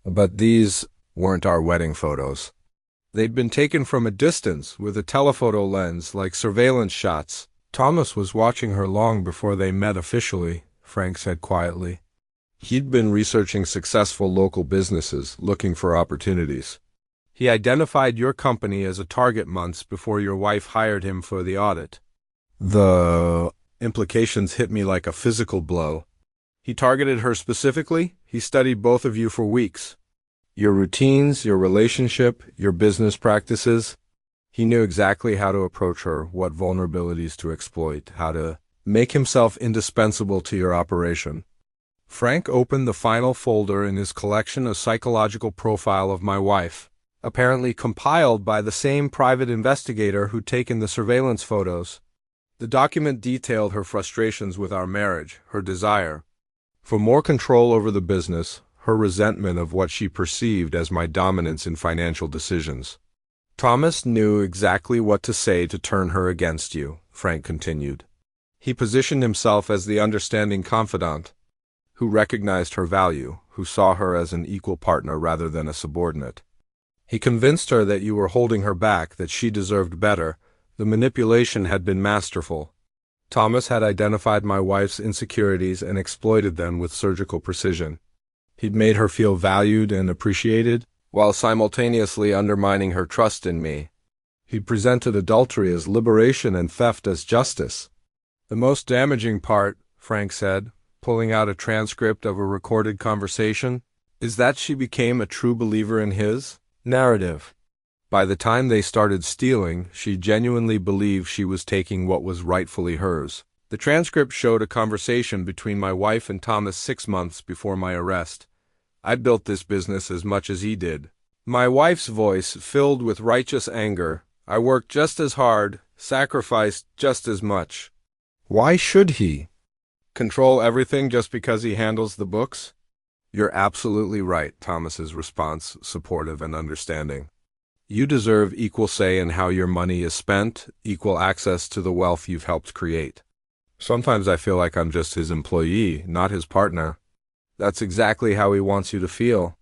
But these weren't our wedding photos. They'd been taken from a distance with a telephoto lens, like surveillance shots. Thomas was watching her long before they met officially, Frank said quietly. He'd been researching successful local businesses, looking for opportunities. He identified your company as a target months before your wife hired him for the audit. The implications hit me like a physical blow. He targeted her specifically. He studied both of you for weeks. Your routines, your relationship, your business practices. He knew exactly how to approach her, what vulnerabilities to exploit, how to make himself indispensable to your operation. Frank opened the final folder in his collection, a psychological profile of my wife, apparently compiled by the same private investigator who'd taken the surveillance photos. The document detailed her frustrations with our marriage, her desire for more control over the business, her resentment of what she perceived as my dominance in financial decisions. Thomas knew exactly what to say to turn her against you, Frank continued. He positioned himself as the understanding confidant, who recognized her value, who saw her as an equal partner rather than a subordinate. He convinced her that you were holding her back, that she deserved better. The manipulation had been masterful. Thomas had identified my wife's insecurities and exploited them with surgical precision. He'd made her feel valued and appreciated, while simultaneously undermining her trust in me. He'd presented adultery as liberation and theft as justice. The most damaging part, Frank said, pulling out a transcript of a recorded conversation, is that she became a true believer in his narrative. By the time they started stealing, she genuinely believed she was taking what was rightfully hers. The transcript showed a conversation between my wife and Thomas 6 months before my arrest. "I'd built this business as much as he did." My wife's voice filled with righteous anger. "I worked just as hard, sacrificed just as much. Why should he control everything just because he handles the books?" "You're absolutely right," Thomas's response, supportive and understanding. "You deserve equal say in how your money is spent, equal access to the wealth you've helped create." "Sometimes I feel like I'm just his employee, not his partner." "That's exactly how he wants you to feel.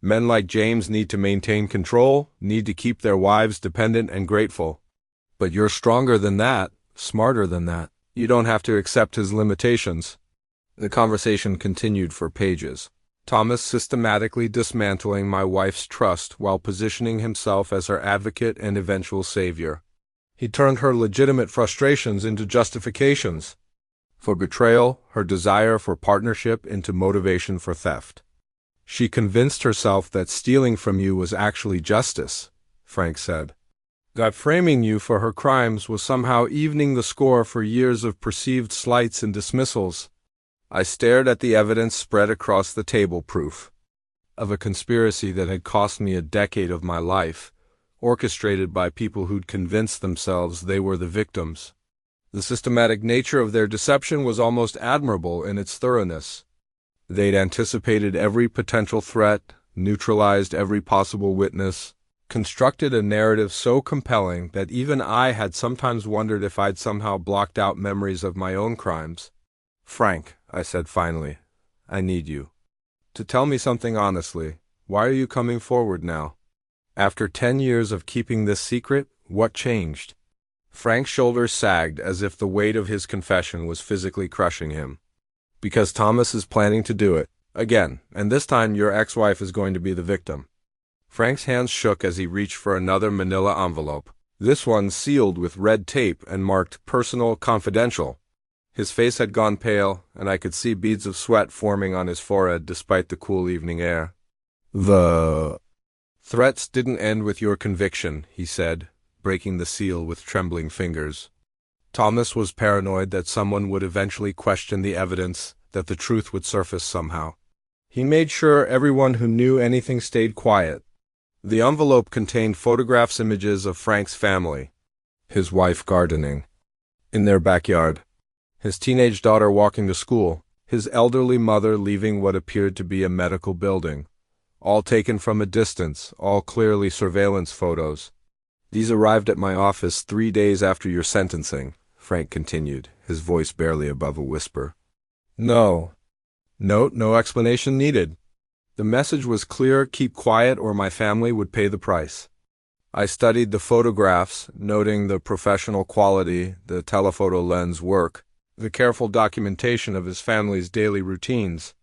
Men like James need to maintain control, need to keep their wives dependent and grateful. But you're stronger than that, smarter than that. You don't have to accept his limitations." The conversation continued for pages. Thomas systematically dismantling my wife's trust while positioning himself as her advocate and eventual savior. He turned her legitimate frustrations into justifications for betrayal, her desire for partnership into motivation for theft. "She convinced herself that stealing from you was actually justice," Frank said. "That framing you for her crimes was somehow evening the score for years of perceived slights and dismissals." I stared at the evidence spread across the table, proof of a conspiracy that had cost me a decade of my life, orchestrated by people who'd convinced themselves they were the victims. The systematic nature of their deception was almost admirable in its thoroughness. They'd anticipated every potential threat, neutralized every possible witness, constructed a narrative so compelling that even I had sometimes wondered if I'd somehow blocked out memories of my own crimes. "Frank," I said finally, "I need you to tell me something honestly. Why are you coming forward now? After 10 years of keeping this secret, what changed?" Frank's shoulders sagged as if the weight of his confession was physically crushing him. "Because Thomas is planning to do it again, and this time your ex-wife is going to be the victim." Frank's hands shook as he reached for another manila envelope, this one sealed with red tape and marked "Personal Confidential." His face had gone pale, and I could see beads of sweat forming on his forehead despite the cool evening air. "The threats didn't end with your conviction," he said, breaking the seal with trembling fingers. "Thomas was paranoid that someone would eventually question the evidence, that the truth would surface somehow. He made sure everyone who knew anything stayed quiet." The envelope contained photographs, images of Frank's family, his wife gardening in their backyard, his teenage daughter walking to school, his elderly mother leaving what appeared to be a medical building, all taken from a distance, all clearly surveillance photos. "These arrived at my office 3 days after your sentencing," Frank continued, his voice barely above a whisper. No explanation needed. The message was clear: keep quiet or my family would pay the price. I studied the photographs, noting the professional quality, the telephoto lens work, the careful documentation of his family's daily routines.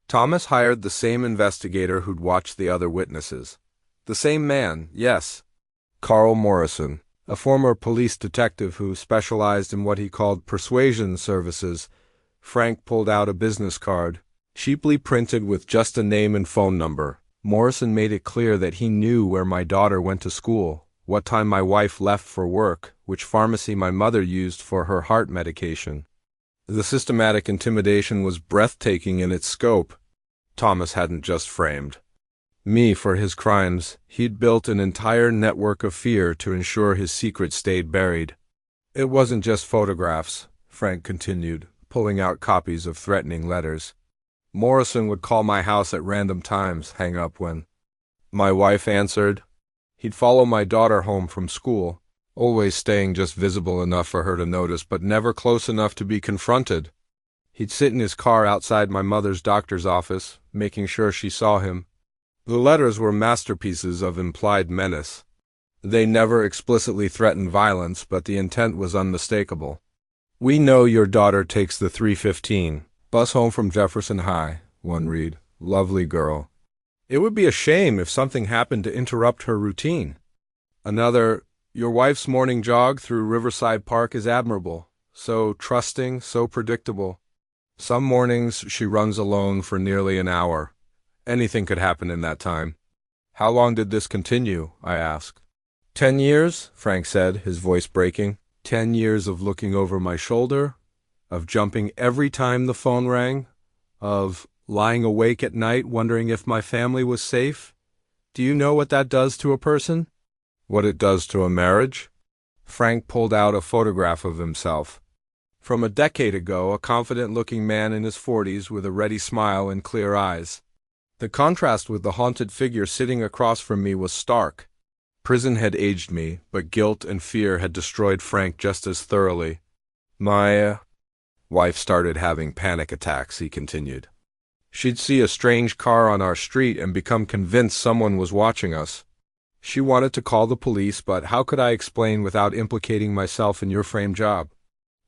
Thomas hired the same investigator who'd watched the other witnesses. The same man, yes. Carl Morrison, a former police detective who specialized in what he called persuasion services. Frank pulled out a business card, cheaply printed with just a name and phone number. Morrison made it clear that he knew where my daughter went to school, what time my wife left for work, which pharmacy my mother used for her heart medication. The systematic intimidation was breathtaking in its scope. Thomas hadn't just framed me for his crimes, he'd built an entire network of fear to ensure his secret stayed buried. "It wasn't just photographs," Frank continued, pulling out copies of threatening letters. "Morrison would call my house at random times, hang up when my wife answered. He'd follow my daughter home from school, always staying just visible enough for her to notice, but never close enough to be confronted. He'd sit in his car outside my mother's doctor's office, making sure she saw him. The letters were masterpieces of implied menace. They never explicitly threatened violence, but the intent was unmistakable. We know your daughter takes the 3:15 bus home from Jefferson High," one read. "Lovely girl. It would be a shame if something happened to interrupt her routine." Another, "Your wife's morning jog through Riverside Park is admirable. So trusting, so predictable. Some mornings she runs alone for nearly an hour. Anything could happen in that time." "How long did this continue?" I asked. 10 years, Frank said, his voice breaking. 10 years of looking over my shoulder, of jumping every time the phone rang, of lying awake at night wondering if my family was safe. Do you know what that does to a person? What it does to a marriage? Frank pulled out a photograph of himself. From a decade ago, a confident-looking man in his 40s with a ready smile and clear eyes. The contrast with the haunted figure sitting across from me was stark. Prison had aged me, but guilt and fear had destroyed Frank just as thoroughly. My wife started having panic attacks, he continued. She'd see a strange car on our street and become convinced someone was watching us. She wanted to call the police, but how could I explain without implicating myself in your framed job?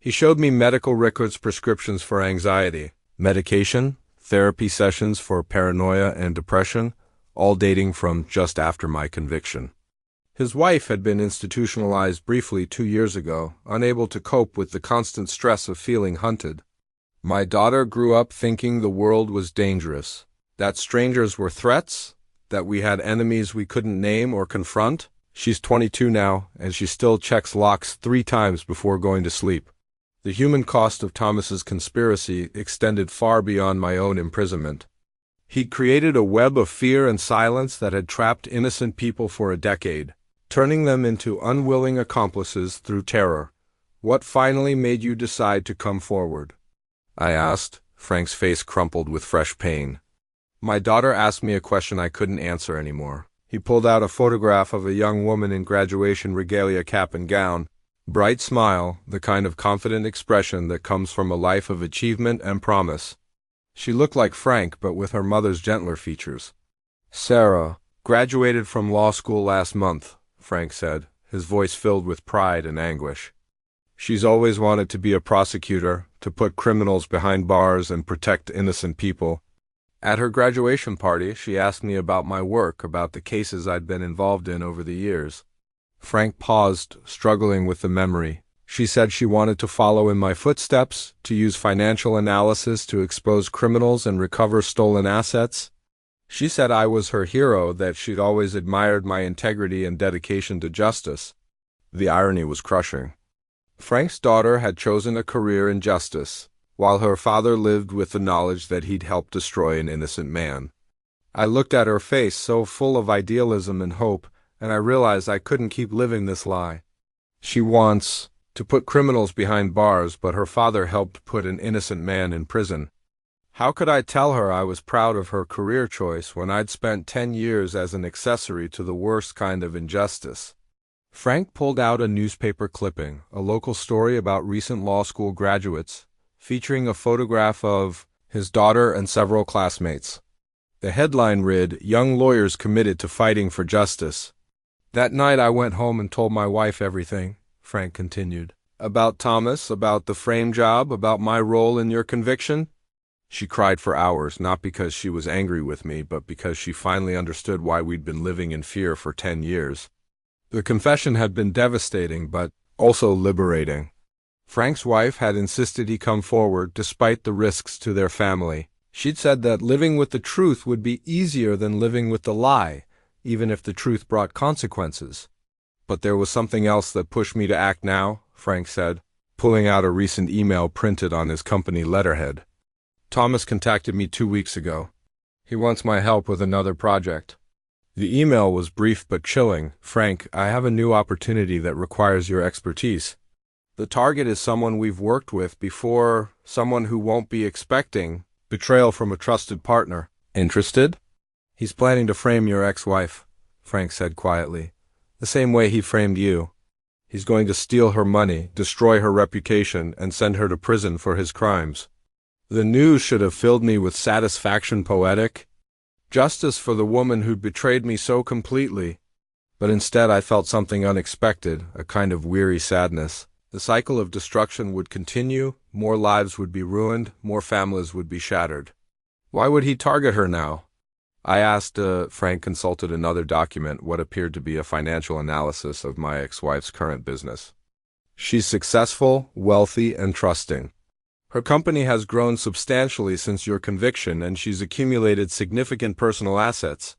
He showed me medical records, prescriptions for anxiety, medication, therapy sessions for paranoia and depression, all dating from just after my conviction. His wife had been institutionalized briefly 2 years ago, unable to cope with the constant stress of feeling hunted. My daughter grew up thinking the world was dangerous, that strangers were threats, that we had enemies we couldn't name or confront. She's 22 now, and she still checks locks 3 times before going to sleep. The human cost of Thomas's conspiracy extended far beyond my own imprisonment. He'd created a web of fear and silence that had trapped innocent people for a decade, turning them into unwilling accomplices through terror. What finally made you decide to come forward? I asked, Frank's face crumpled with fresh pain. My daughter asked me a question I couldn't answer anymore. He pulled out a photograph of a young woman in graduation regalia, cap and gown. Bright smile, the kind of confident expression that comes from a life of achievement and promise. She looked like Frank, but with her mother's gentler features. Sarah graduated from law school last month, Frank said, his voice filled with pride and anguish. She's always wanted to be a prosecutor, to put criminals behind bars and protect innocent people. At her graduation party, she asked me about my work, about the cases I'd been involved in over the years. Frank paused, struggling with the memory. She said she wanted to follow in my footsteps, to use financial analysis to expose criminals and recover stolen assets. She said I was her hero, that she'd always admired my integrity and dedication to justice. The irony was crushing. Frank's daughter had chosen a career in justice, while her father lived with the knowledge that he'd helped destroy an innocent man. I looked at her face, so full of idealism and hope, and I realized I couldn't keep living this lie. She wants to put criminals behind bars, but her father helped put an innocent man in prison. How could I tell her I was proud of her career choice when I'd spent 10 years as an accessory to the worst kind of injustice? Frank pulled out a newspaper clipping, a local story about recent law school graduates, featuring a photograph of his daughter and several classmates. The headline read, "Young lawyers committed to fighting for justice." That night I went home and told my wife everything, Frank continued. About Thomas, about the frame job, about my role in your conviction. She cried for hours, not because she was angry with me, but because she finally understood why we'd been living in fear for 10 years. The confession had been devastating, but also liberating. Frank's wife had insisted he come forward, despite the risks to their family. She'd said that living with the truth would be easier than living with the lie, even if the truth brought consequences. But there was something else that pushed me to act now, Frank said, pulling out a recent email printed on his company letterhead. Thomas contacted me 2 weeks ago. He wants my help with another project. The email was brief but chilling. "Frank, I have a new opportunity that requires your expertise. The target is someone we've worked with before, someone who won't be expecting betrayal from a trusted partner. Interested?" "He's planning to frame your ex-wife," Frank said quietly, "the same way he framed you. He's going to steal her money, destroy her reputation, and send her to prison for his crimes." The news should have filled me with satisfaction poetic. Justice for the woman who'd betrayed me so completely. But instead I felt something unexpected, a kind of weary sadness. The cycle of destruction would continue, more lives would be ruined, more families would be shattered. Why would he target her now? I asked. Frank consulted another document, what appeared to be a financial analysis of my ex-wife's current business. She's successful, wealthy, and trusting. Her company has grown substantially since your conviction, and she's accumulated significant personal assets.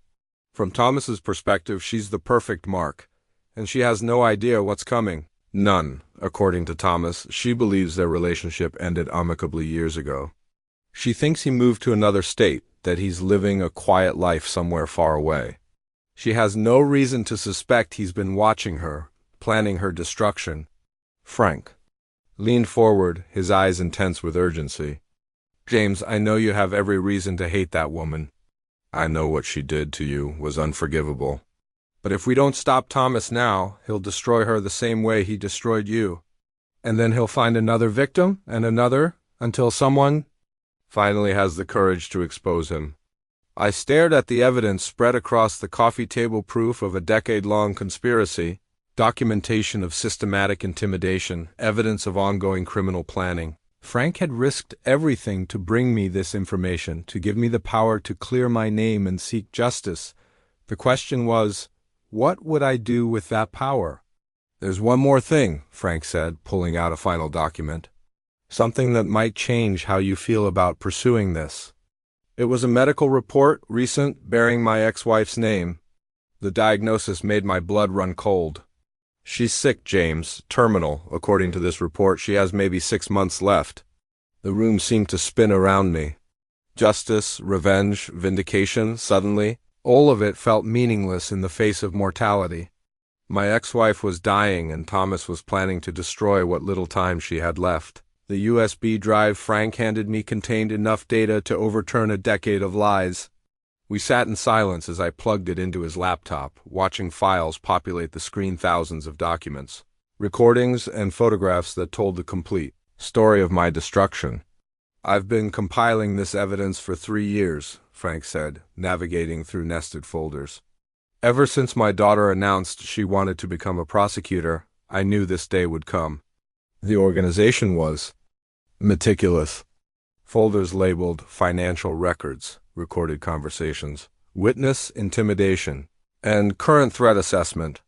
From Thomas's perspective, she's the perfect mark, and she has no idea what's coming. None, according to Thomas. She believes their relationship ended amicably years ago. She thinks he moved to another state, that he's living a quiet life somewhere far away. She has no reason to suspect he's been watching her, planning her destruction. Frank leaned forward, his eyes intense with urgency. "James, I know you have every reason to hate that woman. I know what she did to you was unforgivable. But if we don't stop Thomas now, he'll destroy her the same way he destroyed you. And then he'll find another victim, and another, until someone finally has the courage to expose him." I stared at the evidence spread across the coffee table, proof of a decade-long conspiracy, documentation of systematic intimidation, evidence of ongoing criminal planning. Frank had risked everything to bring me this information, to give me the power to clear my name and seek justice. The question was, what would I do with that power? "There's one more thing," Frank said, pulling out a final document. "Something that might change how you feel about pursuing this." It was a medical report, recent, bearing my ex-wife's name. The diagnosis made my blood run cold. "She's sick, James. Terminal. According to this report, she has maybe 6 months left." The room seemed to spin around me. Justice, revenge, vindication, suddenly, all of it felt meaningless in the face of mortality. My ex-wife was dying, and Thomas was planning to destroy what little time she had left. The USB drive Frank handed me contained enough data to overturn a decade of lies. We sat in silence as I plugged it into his laptop, watching files populate the screen, thousands of documents, recordings, and photographs that told the complete story of my destruction. "I've been compiling this evidence for 3 years, Frank said, navigating through nested folders. "Ever since my daughter announced she wanted to become a prosecutor, I knew this day would come." The organization was meticulous. Folders labeled financial records, recorded conversations, witness intimidation, and current threat assessment.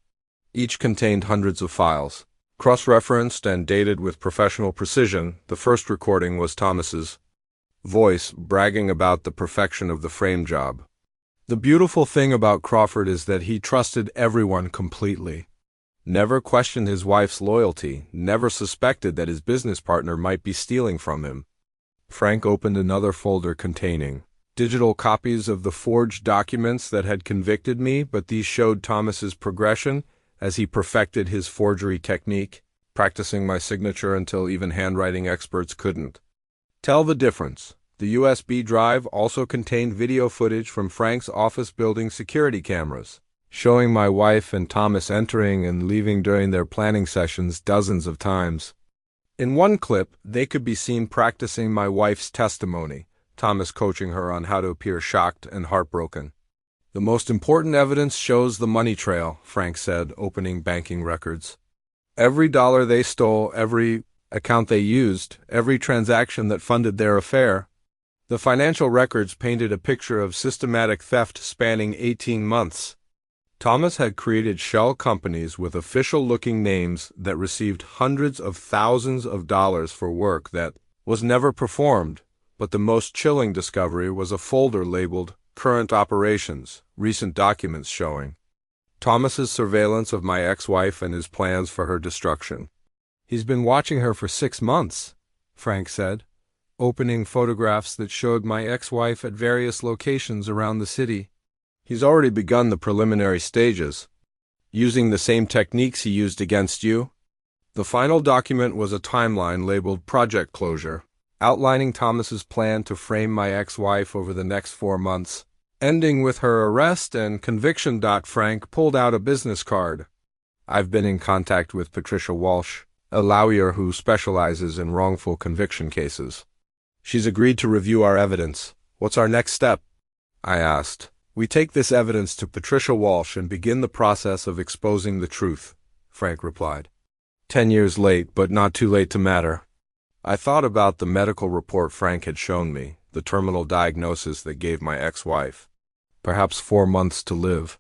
Each contained hundreds of files. Cross-referenced and dated with professional precision, the first recording was Thomas's voice bragging about the perfection of the frame job. The beautiful thing about Crawford is that he trusted everyone completely. Never questioned his wife's loyalty, never suspected that his business partner might be stealing from him. Frank opened another folder containing digital copies of the forged documents that had convicted me, but these showed Thomas's progression as he perfected his forgery technique, practicing my signature until even handwriting experts couldn't tell the difference. The USB drive also contained video footage from Frank's office building security cameras, showing my wife and Thomas entering and leaving during their planning sessions dozens of times. In one clip, they could be seen practicing my wife's testimony, Thomas coaching her on how to appear shocked and heartbroken. The most important evidence shows the money trail, Frank said, opening banking records. Every dollar they stole, every account they used, every transaction that funded their affair. The financial records painted a picture of systematic theft spanning 18 months. Thomas had created shell companies with official-looking names that received hundreds of thousands of dollars for work that was never performed, but the most chilling discovery was a folder labeled Current Operations, recent documents showing Thomas's surveillance of my ex-wife and his plans for her destruction. He's been watching her for 6 months, Frank said, opening photographs that showed my ex-wife at various locations around the city. He's already begun the preliminary stages, using the same techniques he used against you. The final document was a timeline labeled Project Closure, outlining Thomas's plan to frame my ex-wife over the next 4 months, ending with her arrest and conviction. Frank pulled out a business card. I've been in contact with Patricia Walsh, a lawyer who specializes in wrongful conviction cases. She's agreed to review our evidence. What's our next step? I asked. We take this evidence to Patricia Walsh and begin the process of exposing the truth, Frank replied. 10 years late, but not too late to matter. I thought about the medical report Frank had shown me, the terminal diagnosis that gave my ex-wife perhaps 4 months to live.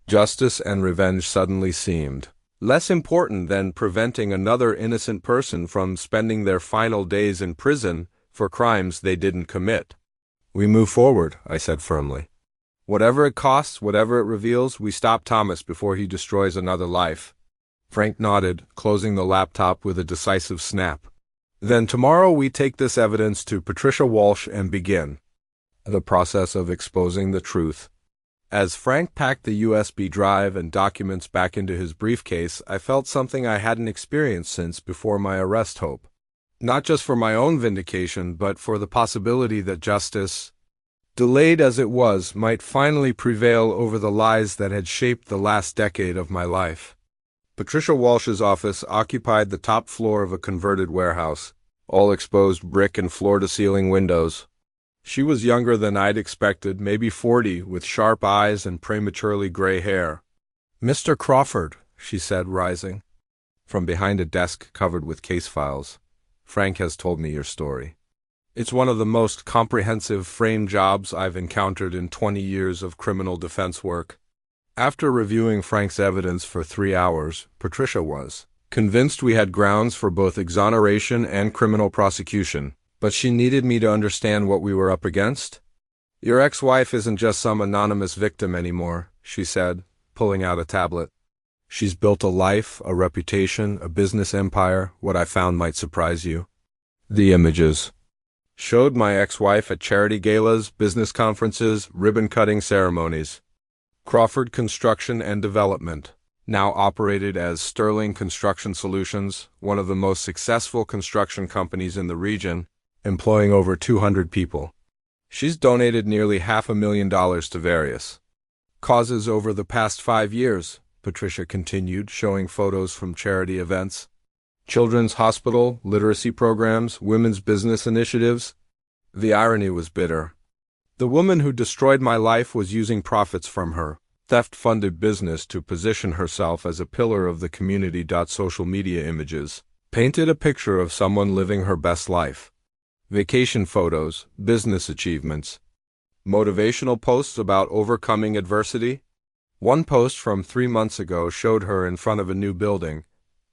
Justice and revenge suddenly seemed less important than preventing another innocent person from spending their final days in prison for crimes they didn't commit. We move forward, I said firmly. Whatever it costs, whatever it reveals, we stop Thomas before he destroys another life. Frank nodded, closing the laptop with a decisive snap. Then tomorrow we take this evidence to Patricia Walsh and begin the process of exposing the truth. As Frank packed the USB drive and documents back into his briefcase, I felt something I hadn't experienced since before my arrest. Hope. Not just for my own vindication, but for the possibility that justice, delayed as it was, might finally prevail over the lies that had shaped the last decade of my life. Patricia Walsh's office occupied the top floor of a converted warehouse, all exposed brick and floor-to-ceiling windows. She was younger than I'd expected, maybe 40, with sharp eyes and prematurely gray hair. Mr. Crawford, she said, rising from behind a desk covered with case files. Frank has told me your story. It's one of the most comprehensive frame jobs I've encountered in 20 years of criminal defense work. After reviewing Frank's evidence for 3 hours, Patricia was convinced we had grounds for both exoneration and criminal prosecution, but she needed me to understand what we were up against. Your ex-wife isn't just some anonymous victim anymore, she said, pulling out a tablet. She's built a life, a reputation, a business empire. What I found might surprise you. The images showed my ex-wife at charity galas, business conferences, ribbon-cutting ceremonies. Crawford Construction and Development, now operated as Sterling Construction Solutions, one of the most successful construction companies in the region, employing over 200 people. She's donated nearly $500,000 to various causes over the past 5 years, Patricia continued, showing photos from charity events, children's hospital, literacy programs, women's business initiatives. The irony was bitter. The woman who destroyed my life was using profits from her theft-funded business to position herself as a pillar of the community. Social media images painted a picture of someone living her best life. Vacation photos, business achievements, motivational posts about overcoming adversity. One post from 3 months ago showed her in front of a new building,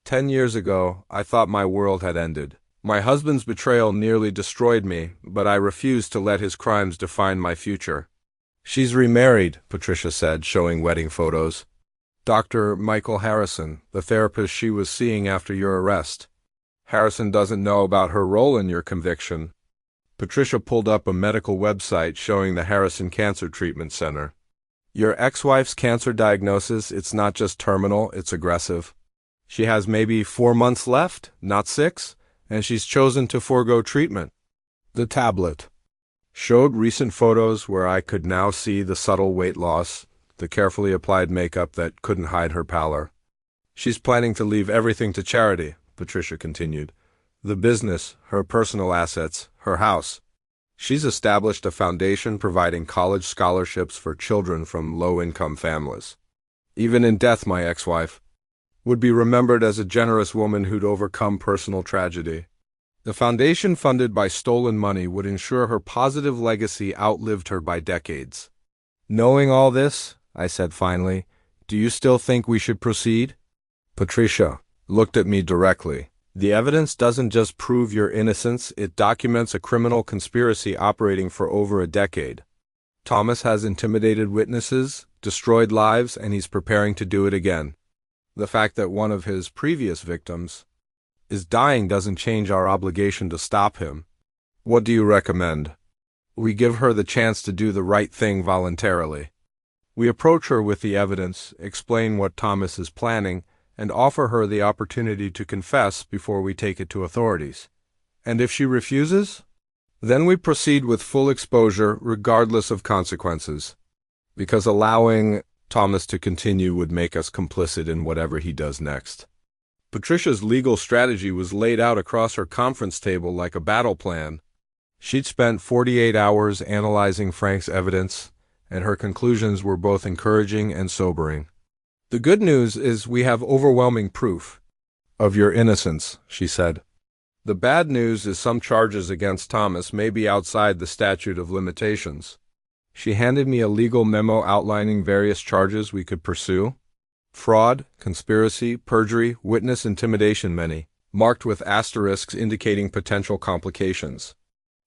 10 years ago, I thought my world had ended. My husband's betrayal nearly destroyed me, but I refused to let his crimes define my future. She's remarried, Patricia said, showing wedding photos. Dr. Michael Harrison, the therapist she was seeing after your arrest. Harrison doesn't know about her role in your conviction. Patricia pulled up a medical website showing the Harrison Cancer Treatment Center. Your ex-wife's cancer diagnosis, it's not just terminal, it's aggressive. She has maybe 4 months left, not 6, and she's chosen to forego treatment. The tablet showed recent photos where I could now see the subtle weight loss, the carefully applied makeup that couldn't hide her pallor. She's planning to leave everything to charity, Patricia continued. The business, her personal assets, her house. She's established a foundation providing college scholarships for children from low-income families. Even in death, my ex-wife would be remembered as a generous woman who'd overcome personal tragedy. The foundation, funded by stolen money, would ensure her positive legacy outlived her by decades. Knowing all this, I said finally, do you still think we should proceed? Patricia looked at me directly. The evidence doesn't just prove your innocence, it documents a criminal conspiracy operating for over a decade. Thomas has intimidated witnesses, destroyed lives, and he's preparing to do it again. The fact that one of his previous victims is dying doesn't change our obligation to stop him. What do you recommend? We give her the chance to do the right thing voluntarily. We approach her with the evidence, explain what Thomas is planning, and offer her the opportunity to confess before we take it to authorities. And if she refuses, then we proceed with full exposure regardless of consequences, because allowing Thomas to continue would make us complicit in whatever he does next. Patricia's legal strategy was laid out across her conference table like a battle plan. She'd spent 48 hours analyzing Frank's evidence, and her conclusions were both encouraging and sobering. The good news is we have overwhelming proof of your innocence, she said. The bad news is some charges against Thomas may be outside the statute of limitations. She handed me a legal memo outlining various charges we could pursue. Fraud, conspiracy, perjury, witness intimidation, many, marked with asterisks indicating potential complications.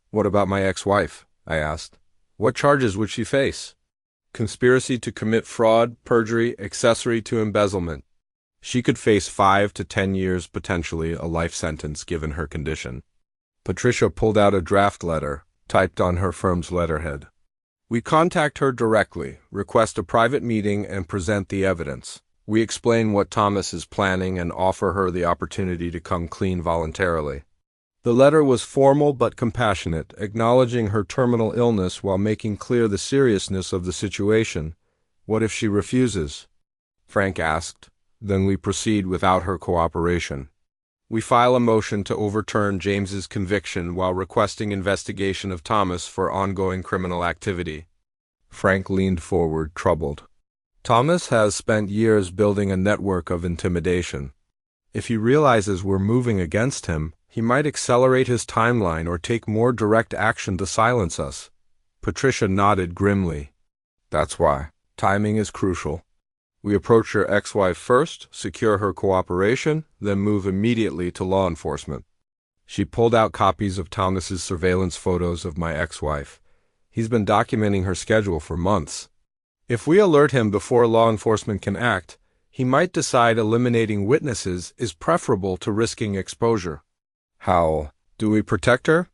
What about my ex-wife? I asked. What charges would she face? Conspiracy to commit fraud, perjury, accessory to embezzlement. She could face 5 to 10 years, potentially a life sentence given her condition. Patricia pulled out a draft letter, typed on her firm's letterhead. We contact her directly, request a private meeting, and present the evidence. We explain what Thomas is planning and offer her the opportunity to come clean voluntarily. The letter was formal but compassionate, acknowledging her terminal illness while making clear the seriousness of the situation. What if she refuses? Frank asked. Then we proceed without her cooperation. We file a motion to overturn James's conviction while requesting investigation of Thomas for ongoing criminal activity. Frank leaned forward, troubled. Thomas has spent years building a network of intimidation. If he realizes we're moving against him, he might accelerate his timeline or take more direct action to silence us. Patricia nodded grimly. That's why. Timing is crucial. We approach your ex-wife first, secure her cooperation, then move immediately to law enforcement. She pulled out copies of Thomas's surveillance photos of my ex-wife. He's been documenting her schedule for months. If we alert him before law enforcement can act, he might decide eliminating witnesses is preferable to risking exposure. How do we protect her?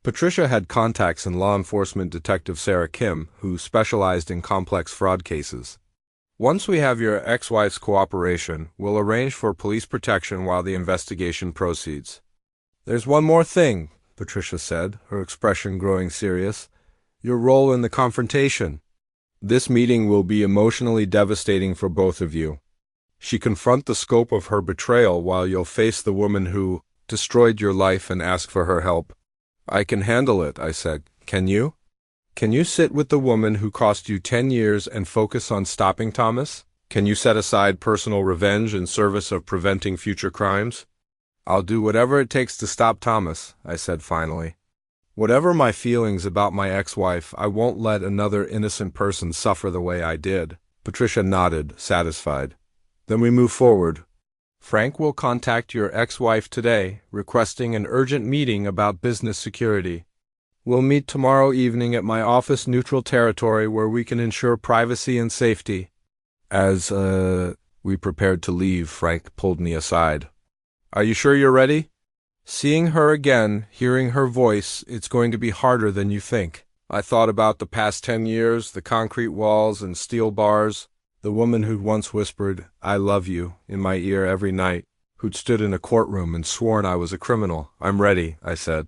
Patricia had contacts in law enforcement detective Sarah Kim, who specialized in complex fraud cases. Once we have your ex-wife's cooperation, we'll arrange for police protection while the investigation proceeds. There's one more thing, Patricia said, her expression growing serious. Your role in the confrontation. This meeting will be emotionally devastating for both of you. She confront the scope of her betrayal while you'll face the woman who destroyed your life and ask for her help. I can handle it, I said. Can you? Can you sit with the woman who cost you 10 years and focus on stopping Thomas? Can you set aside personal revenge in service of preventing future crimes? I'll do whatever it takes to stop Thomas, I said finally. Whatever my feelings about my ex-wife, I won't let another innocent person suffer the way I did. Patricia nodded, satisfied. Then we move forward. Frank will contact your ex-wife today, requesting an urgent meeting about business security. We'll meet tomorrow evening at my office neutral territory where we can ensure privacy and safety. As, we prepared to leave, Frank pulled me aside. Are you sure you're ready? Seeing her again, hearing her voice, it's going to be harder than you think. I thought about the past 10 years, the concrete walls and steel bars, the woman who'd once whispered, "I love you," in my ear every night, who'd stood in a courtroom and sworn I was a criminal. I'm ready, I said.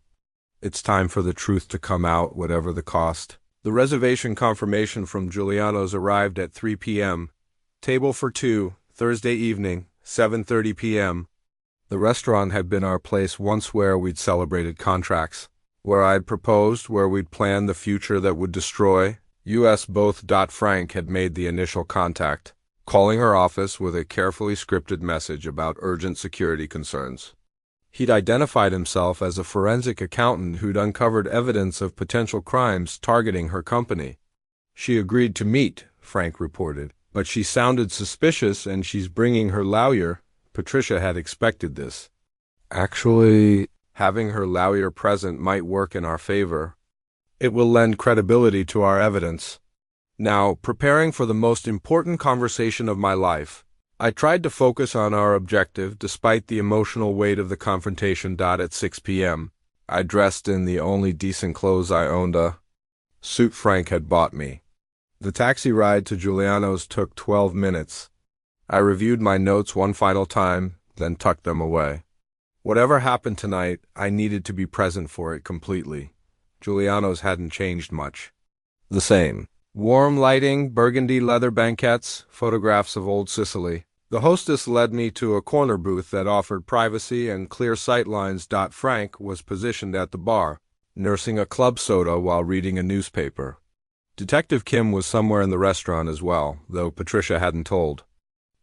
It's time for the truth to come out, whatever the cost. The reservation confirmation from Giuliano's arrived at 3 p.m. Table for two, Thursday evening, 7:30 p.m. The restaurant had been our place once where we'd celebrated contracts, where I'd proposed, where we'd planned the future that would destroy. U.S. both. Frank had made the initial contact, calling her office with a carefully scripted message about urgent security concerns. He'd identified himself as a forensic accountant who'd uncovered evidence of potential crimes targeting her company. She agreed to meet, Frank reported, but she sounded suspicious and she's bringing her lawyer. Patricia had expected this. Actually, having her lawyer present might work in our favor. It will lend credibility to our evidence. Now, preparing for the most important conversation of my life, I tried to focus on our objective despite the emotional weight of the confrontation. At 6 p.m., I dressed in the only decent clothes I owned, a suit Frank had bought me. The taxi ride to Giuliano's took 12 minutes. I reviewed my notes one final time, then tucked them away. Whatever happened tonight, I needed to be present for it completely. Giuliano's hadn't changed much. The same. Warm lighting, burgundy leather banquettes, photographs of old Sicily. The hostess led me to a corner booth that offered privacy and clear sightlines. Frank was positioned at the bar, nursing a club soda while reading a newspaper. Detective Kim was somewhere in the restaurant as well, though Patricia hadn't told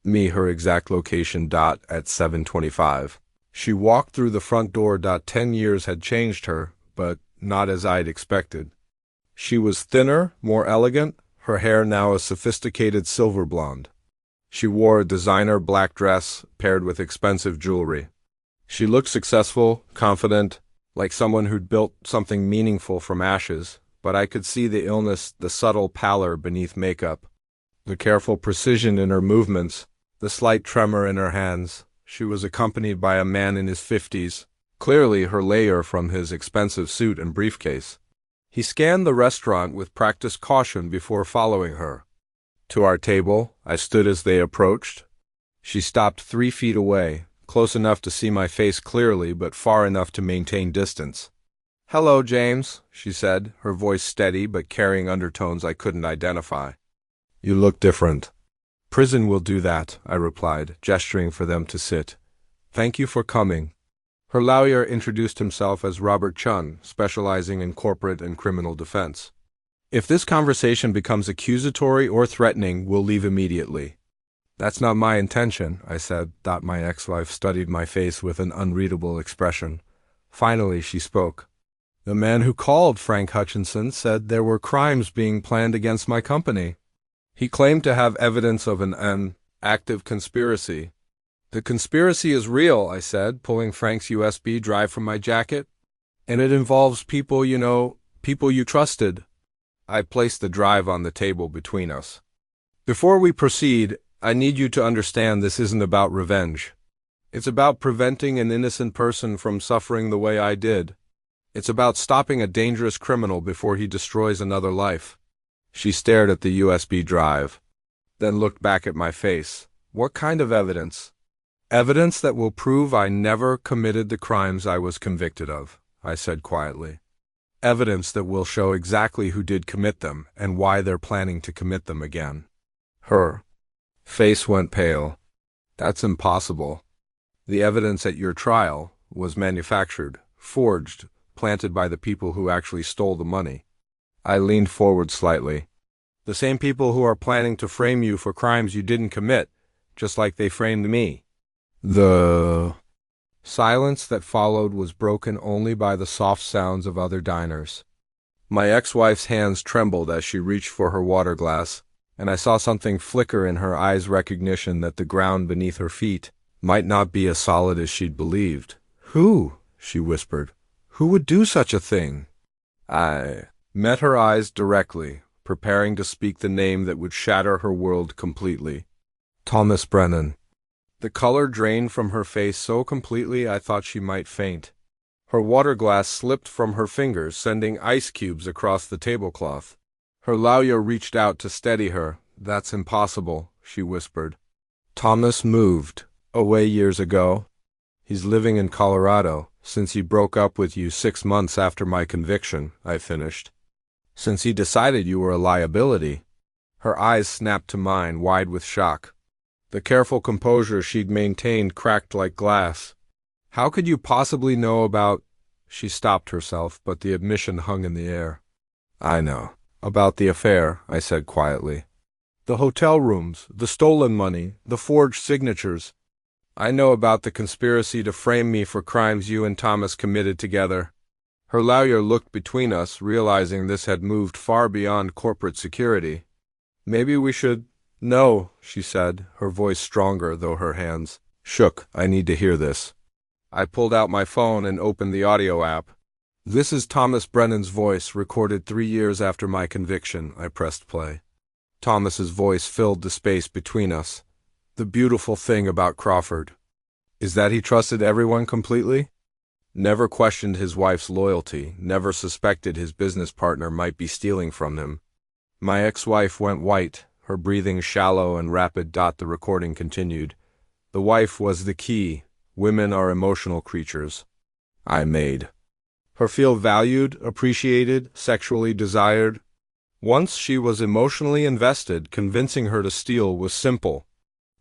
me her exact location. At 7:25. She walked through the front door. 10 years had changed her, but not as I'd expected. She was thinner, more elegant, her hair now a sophisticated silver blonde. She wore a designer black dress paired with expensive jewelry. She looked successful, confident, like someone who'd built something meaningful from ashes, but I could see the illness, the subtle pallor beneath makeup, the careful precision in her movements, the slight tremor in her hands. She was accompanied by a man in his 50s, clearly her lawyer from his expensive suit and briefcase. He scanned the restaurant with practiced caution before following her. To our table, I stood as they approached. She stopped 3 feet away, close enough to see my face clearly but far enough to maintain distance. "Hello, James," she said, her voice steady but carrying undertones I couldn't identify. "You look different." "Prison will do that," I replied, gesturing for them to sit. "Thank you for coming." Her lawyer introduced himself as Robert Chun, specializing in corporate and criminal defense. "If this conversation becomes accusatory or threatening, we'll leave immediately." "That's not my intention," I said. My ex-wife studied my face with an unreadable expression. Finally, she spoke. "The man who called, Frank Hutchinson, said there were crimes being planned against my company. He claimed to have evidence of an active conspiracy." "The conspiracy is real," I said, pulling Frank's USB drive from my jacket. "And it involves people you know, people you trusted." I placed the drive on the table between us. "Before we proceed, I need you to understand this isn't about revenge. It's about preventing an innocent person from suffering the way I did. It's about stopping a dangerous criminal before he destroys another life." She stared at the USB drive, then looked back at my face. "What kind of evidence?" "Evidence that will prove I never committed the crimes I was convicted of," I said quietly. "Evidence that will show exactly who did commit them and why they're planning to commit them again." Her face went pale. "That's impossible. The evidence at your trial was manufactured, forged, planted by the people who actually stole the money." I leaned forward slightly. "The same people who are planning to frame you for crimes you didn't commit, just like they framed me." The silence that followed was broken only by the soft sounds of other diners. My ex-wife's hands trembled as she reached for her water glass, and I saw something flicker in her eyes, recognition that the ground beneath her feet might not be as solid as she'd believed. Who? She whispered. Who would do such a thing? I met her eyes directly, preparing to speak the name that would shatter her world completely. Thomas Brennan. The color drained from her face so completely I thought she might faint. Her water glass slipped from her fingers, sending ice cubes across the tablecloth. Her lawyer reached out to steady her. That's impossible, she whispered. Thomas moved away years ago. He's living in Colorado, since he broke up with you 6 months after my conviction, I finished. Since he decided you were a liability. Her eyes snapped to mine, wide with shock. The careful composure she'd maintained cracked like glass. How could you possibly know about... She stopped herself, but the admission hung in the air. I know. About the affair, I said quietly. The hotel rooms, the stolen money, the forged signatures. I know about the conspiracy to frame me for crimes you and Thomas committed together. Her lawyer looked between us, realizing this had moved far beyond corporate security. Maybe we should... No, she said, her voice stronger, though her hands shook. I need to hear this. I pulled out my phone and opened the audio app. This is Thomas Brennan's voice, recorded 3 years after my conviction. I pressed play. Thomas's voice filled the space between us. The beautiful thing about Crawford is that he trusted everyone completely. Never questioned his wife's loyalty, never suspected his business partner might be stealing from him. My ex-wife went white, her breathing shallow and rapid. The recording continued. The wife was the key. Women are emotional creatures. I made her feel valued, appreciated, sexually desired. Once she was emotionally invested, convincing her to steal was simple.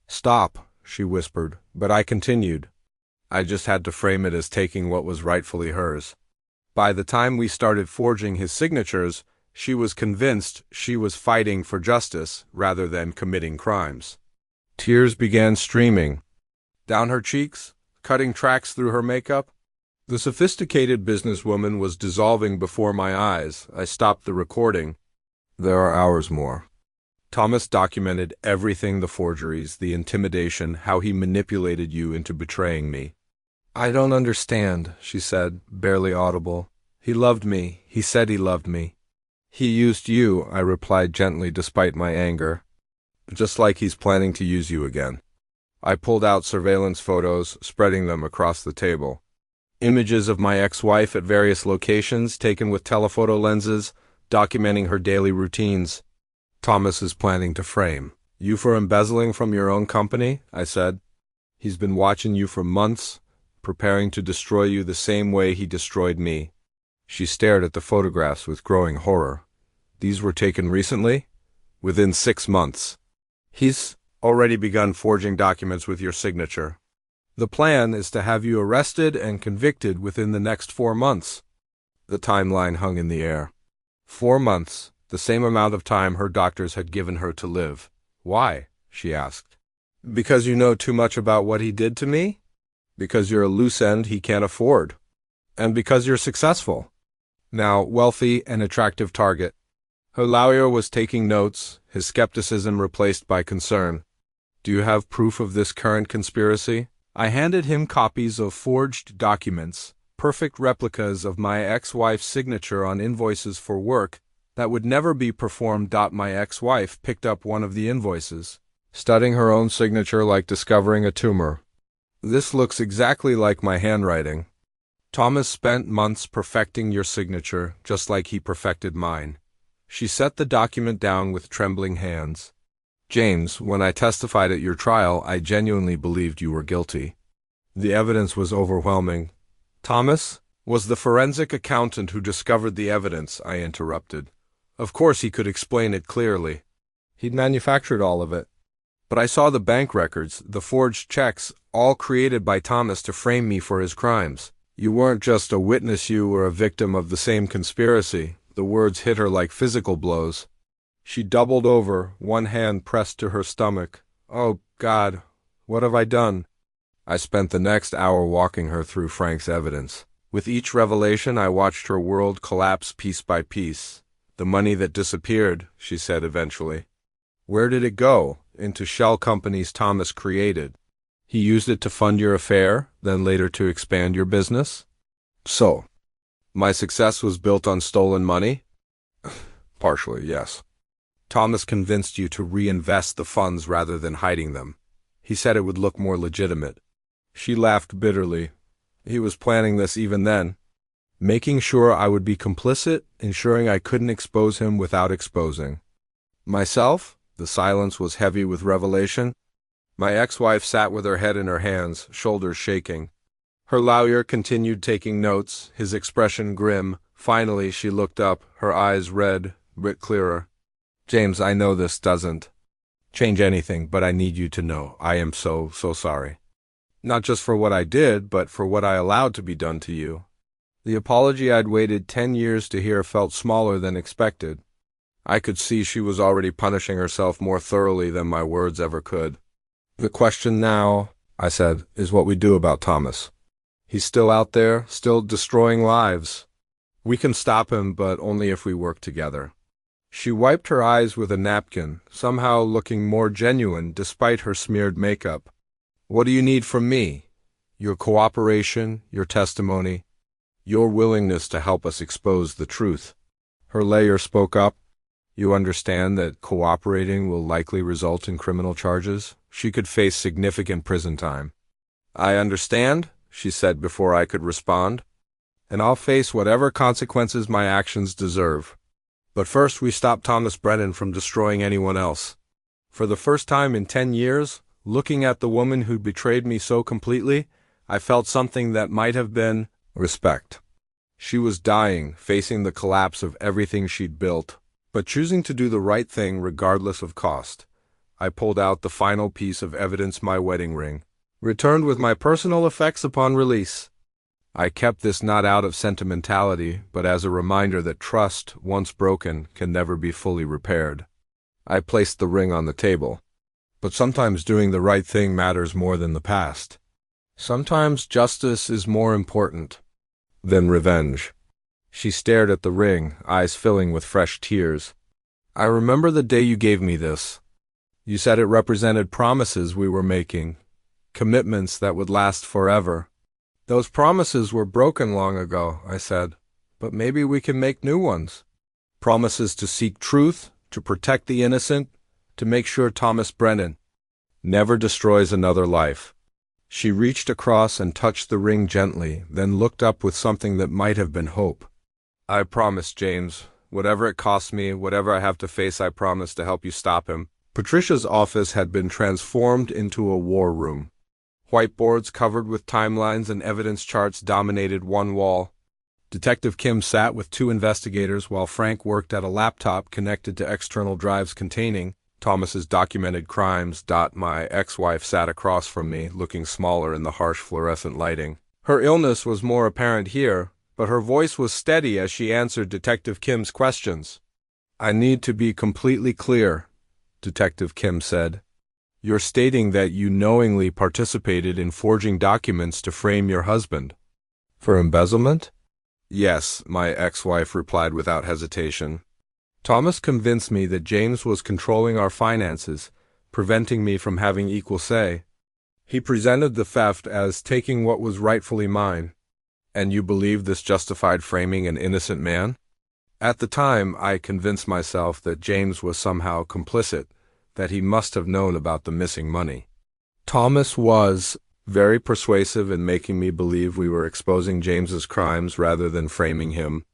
Stop, she whispered, but I continued. I just had to frame it as taking what was rightfully hers. By the time we started forging his signatures, she was convinced she was fighting for justice rather than committing crimes. Tears began streaming down her cheeks, cutting tracks through her makeup. The sophisticated businesswoman was dissolving before my eyes. I stopped the recording. There are hours more. Thomas documented everything, the forgeries, the intimidation, how he manipulated you into betraying me. I don't understand, she said, barely audible. He loved me. He said he loved me. He used you, I replied gently despite my anger. Just like he's planning to use you again. I pulled out surveillance photos, spreading them across the table. Images of my ex-wife at various locations, taken with telephoto lenses, documenting her daily routines. Thomas is planning to frame you for embezzling from your own company, I said. He's been watching you for months, preparing to destroy you the same way he destroyed me. She stared at the photographs with growing horror. These were taken recently? Within 6 months. He's already begun forging documents with your signature. The plan is to have you arrested and convicted within the next 4 months. The timeline hung in the air. 4 months, the same amount of time her doctors had given her to live. Why? She asked. Because you know too much about what he did to me? Because you're a loose end he can't afford. And because you're successful. Now wealthy and attractive target. Her lawyer was taking notes, his skepticism replaced by concern. Do you have proof of this current conspiracy? I handed him copies of forged documents, perfect replicas of my ex-wife's signature on invoices for work that would never be performed. My ex-wife picked up one of the invoices, studying her own signature like discovering a tumor. This looks exactly like my handwriting. Thomas spent months perfecting your signature, just like he perfected mine. She set the document down with trembling hands. James, when I testified at your trial, I genuinely believed you were guilty. The evidence was overwhelming. Thomas was the forensic accountant who discovered the evidence, I interrupted. Of course he could explain it clearly. He'd manufactured all of it. But I saw the bank records, the forged checks, all created by Thomas to frame me for his crimes. You weren't just a witness, you were a victim of the same conspiracy. The words hit her like physical blows. She doubled over, one hand pressed to her stomach. Oh, God, what have I done? I spent the next hour walking her through Frank's evidence. With each revelation, I watched her world collapse piece by piece. The money that disappeared, she said eventually. Where did it go? Into shell companies Thomas created. He used it to fund your affair, then later to expand your business? So, my success was built on stolen money? Partially, yes. Thomas convinced you to reinvest the funds rather than hiding them. He said it would look more legitimate. She laughed bitterly. He was planning this even then, making sure I would be complicit, ensuring I couldn't expose him without exposing myself. The silence was heavy with revelation. My ex-wife sat with her head in her hands, shoulders shaking. Her lawyer continued taking notes, his expression grim. Finally, she looked up, her eyes red, but clearer. James, I know this doesn't change anything, but I need you to know I am so sorry. Not just for what I did, but for what I allowed to be done to you. The apology I'd waited 10 years to hear felt smaller than expected. I could see she was already punishing herself more thoroughly than my words ever could. The question now, I said, is what we do about Thomas. He's still out there, still destroying lives. We can stop him, but only if we work together. She wiped her eyes with a napkin, somehow looking more genuine despite her smeared makeup. What do you need from me? Your cooperation, your testimony, your willingness to help us expose the truth. Her lawyer spoke up. You understand that cooperating will likely result in criminal charges? She could face significant prison time. I understand, she said before I could respond, and I'll face whatever consequences my actions deserve. But first we stop Thomas Brennan from destroying anyone else. For the first time in 10 years, looking at the woman who betrayed me so completely, I felt something that might have been respect. She was dying, facing the collapse of everything she'd built, but choosing to do the right thing regardless of cost. I pulled out the final piece of evidence, my wedding ring, returned with my personal effects upon release. I kept this not out of sentimentality, but as a reminder that trust, once broken, can never be fully repaired. I placed the ring on the table. But sometimes doing the right thing matters more than the past. Sometimes justice is more important than revenge. She stared at the ring, eyes filling with fresh tears. I remember the day you gave me this. You said it represented promises we were making, commitments that would last forever. Those promises were broken long ago, I said, but maybe we can make new ones. Promises to seek truth, to protect the innocent, to make sure Thomas Brennan never destroys another life. She reached across and touched the ring gently, then looked up with something that might have been hope. I promise, James. Whatever it costs me, whatever I have to face, I promise to help you stop him. Patricia's office had been transformed into a war room. Whiteboards covered with timelines and evidence charts dominated one wall. Detective Kim sat with 2 investigators while Frank worked at a laptop connected to external drives containing Thomas's documented crimes. My ex-wife sat across from me, looking smaller in the harsh fluorescent lighting. Her illness was more apparent here, but her voice was steady as she answered Detective Kim's questions. I need to be completely clear, Detective Kim said. You're stating that you knowingly participated in forging documents to frame your husband. For embezzlement? Yes, my ex-wife replied without hesitation. Thomas convinced me that James was controlling our finances, preventing me from having equal say. He presented the theft as taking what was rightfully mine. And you believe this justified framing an innocent man? At the time, I convinced myself that James was somehow complicit, that he must have known about the missing money. Thomas was very persuasive in making me believe we were exposing James's crimes rather than framing him.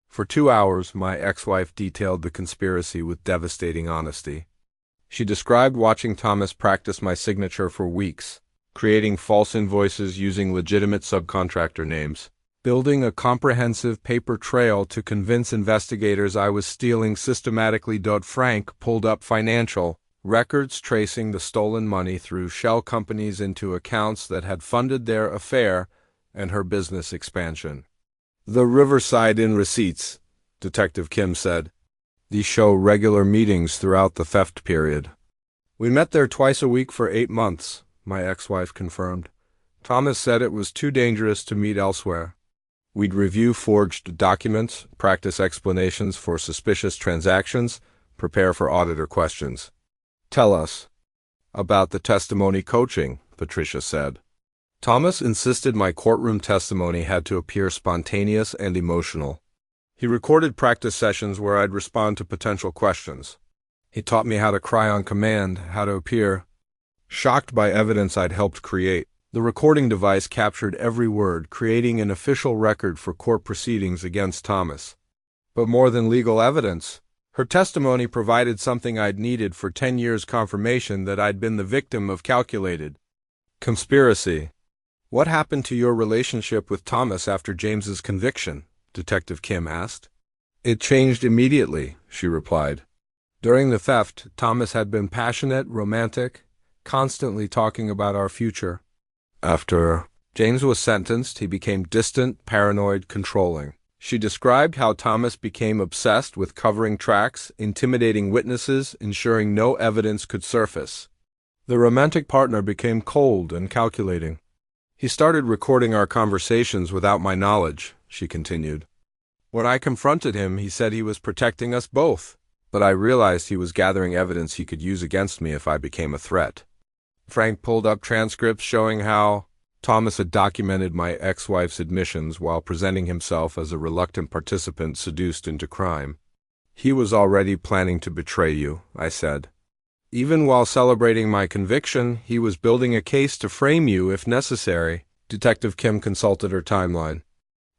For 2 hours, my ex-wife detailed the conspiracy with devastating honesty. She described watching Thomas practice my signature for weeks, creating false invoices using legitimate subcontractor names, building a comprehensive paper trail to convince investigators I was stealing systematically. Frank pulled up financial records tracing the stolen money through shell companies into accounts that had funded their affair and her business expansion. The Riverside Inn receipts, Detective Kim said. These show regular meetings throughout the theft period. We met there twice a week for 8 months, my ex-wife confirmed. Thomas said it was too dangerous to meet elsewhere. We'd review forged documents, practice explanations for suspicious transactions, prepare for auditor questions. Tell us about the testimony coaching, Patricia said. Thomas insisted my courtroom testimony had to appear spontaneous and emotional. He recorded practice sessions where I'd respond to potential questions. He taught me how to cry on command, how to appear shocked by evidence I'd helped create. The recording device captured every word, creating an official record for court proceedings against Thomas. But more than legal evidence, her testimony provided something I'd needed for 10 years' confirmation that I'd been the victim of calculated conspiracy. What happened to your relationship with Thomas after James's conviction? Detective Kim asked. It changed immediately, she replied. During the theft, Thomas had been passionate, romantic, constantly talking about our future. After James was sentenced, he became distant, paranoid, controlling. She described how Thomas became obsessed with covering tracks, intimidating witnesses, ensuring no evidence could surface. The romantic partner became cold and calculating. He started recording our conversations without my knowledge, she continued. When I confronted him, he said he was protecting us both, but I realized he was gathering evidence he could use against me if I became a threat. Frank pulled up transcripts showing how Thomas had documented my ex-wife's admissions while presenting himself as a reluctant participant seduced into crime. He was already planning to betray you, I said. Even while celebrating my conviction, he was building a case to frame you if necessary. Detective Kim consulted her timeline.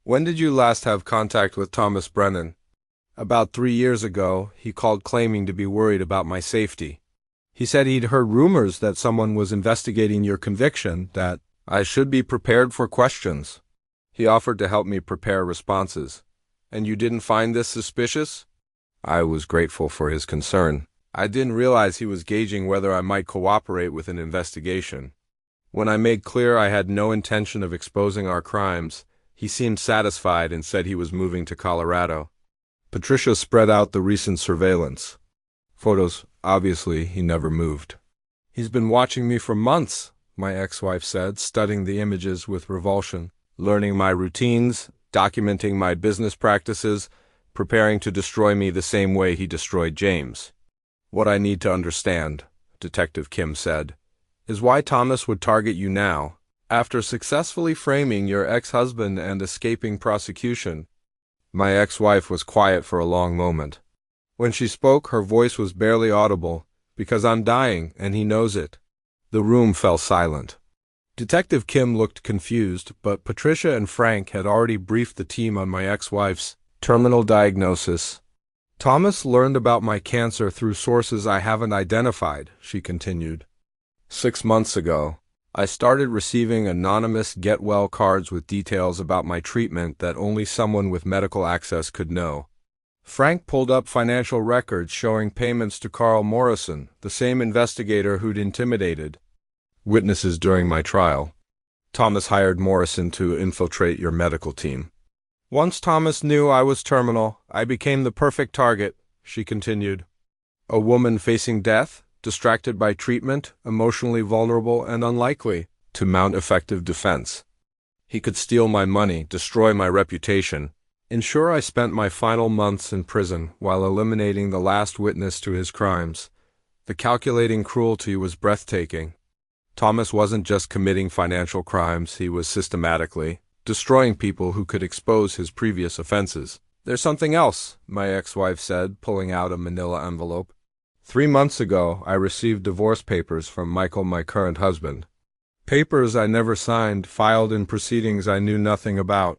When did you last have contact with Thomas Brennan? About 3 years ago, he called claiming to be worried about my safety. He said he'd heard rumors that someone was investigating your conviction, that I should be prepared for questions. He offered to help me prepare responses. And you didn't find this suspicious? I was grateful for his concern. I didn't realize he was gauging whether I might cooperate with an investigation. When I made clear I had no intention of exposing our crimes, he seemed satisfied and said he was moving to Colorado. Patricia spread out the recent surveillance photos. Obviously, he never moved. He's been watching me for months, my ex-wife said, studying the images with revulsion, learning my routines, documenting my business practices, preparing to destroy me the same way he destroyed James. What I need to understand, Detective Kim said, is why Thomas would target you now, after successfully framing your ex-husband and escaping prosecution. My ex-wife was quiet for a long moment. When she spoke, her voice was barely audible, because I'm dying, and he knows it. The room fell silent. Detective Kim looked confused, but Patricia and Frank had already briefed the team on my ex-wife's terminal diagnosis. Thomas learned about my cancer through sources I haven't identified, she continued. 6 months ago, I started receiving anonymous get-well cards with details about my treatment that only someone with medical access could know. Frank pulled up financial records showing payments to Carl Morrison, the same investigator who'd intimidated witnesses during my trial. Thomas hired Morrison to infiltrate your medical team. Once Thomas knew I was terminal, I became the perfect target, she continued. A woman facing death, distracted by treatment, emotionally vulnerable and unlikely to mount effective defense. He could steal my money, destroy my reputation, ensure I spent my final months in prison while eliminating the last witness to his crimes. The calculating cruelty was breathtaking. Thomas wasn't just committing financial crimes, he was systematically destroying people who could expose his previous offenses. There's something else, my ex-wife said, pulling out a manila envelope. 3 months ago, I received divorce papers from Michael, my current husband. Papers I never signed, filed in proceedings I knew nothing about.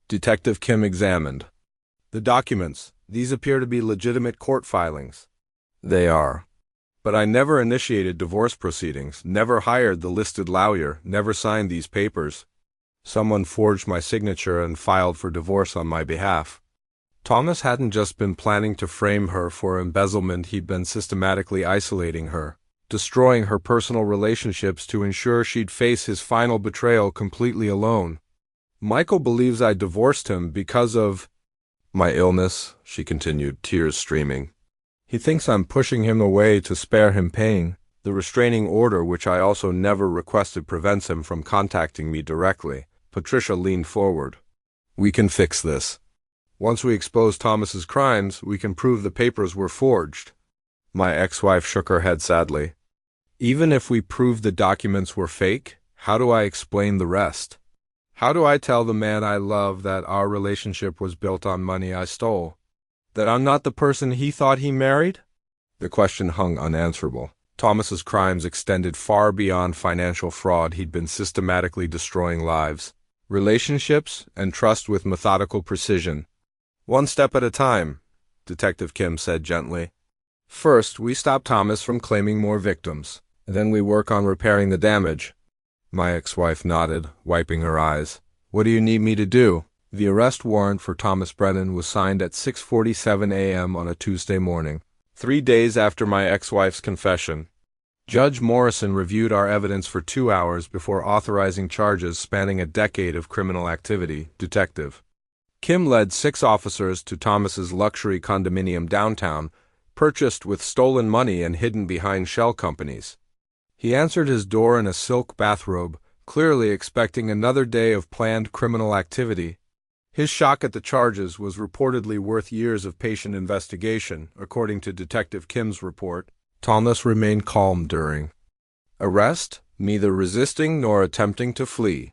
Detective Kim examined the documents. These appear to be legitimate court filings. They are. But I never initiated divorce proceedings, never hired the listed lawyer, never signed these papers. Someone forged my signature and filed for divorce on my behalf. Thomas hadn't just been planning to frame her for embezzlement, he'd been systematically isolating her, destroying her personal relationships to ensure she'd face his final betrayal completely alone. Michael believes I divorced him because of my illness, she continued, tears streaming. He thinks I'm pushing him away to spare him pain. The restraining order, which I also never requested, prevents him from contacting me directly. Patricia leaned forward. We can fix this. Once we expose Thomas's crimes, we can prove the papers were forged. My ex-wife shook her head sadly. Even if we prove the documents were fake, how do I explain the rest? How do I tell the man I love that our relationship was built on money I stole? That I'm not the person he thought he married? The question hung unanswerable. Thomas's crimes extended far beyond financial fraud. He'd been systematically destroying lives, relationships, and trust with methodical precision. One step at a time, Detective Kim said gently. First, we stop Thomas from claiming more victims. Then we work on repairing the damage. My ex-wife nodded, wiping her eyes. What do you need me to do? The arrest warrant for Thomas Brennan was signed at 6:47 a.m. on a Tuesday morning, 3 days after my ex-wife's confession. Judge Morrison reviewed our evidence for 2 hours before authorizing charges spanning a decade of criminal activity. Detective Kim led 6 officers to Thomas's luxury condominium downtown, purchased with stolen money and hidden behind shell companies. He answered his door in a silk bathrobe, clearly expecting another day of planned criminal activity. His shock at the charges was reportedly worth years of patient investigation, according to Detective Kim's report. Thomas remained calm during arrest, neither resisting nor attempting to flee.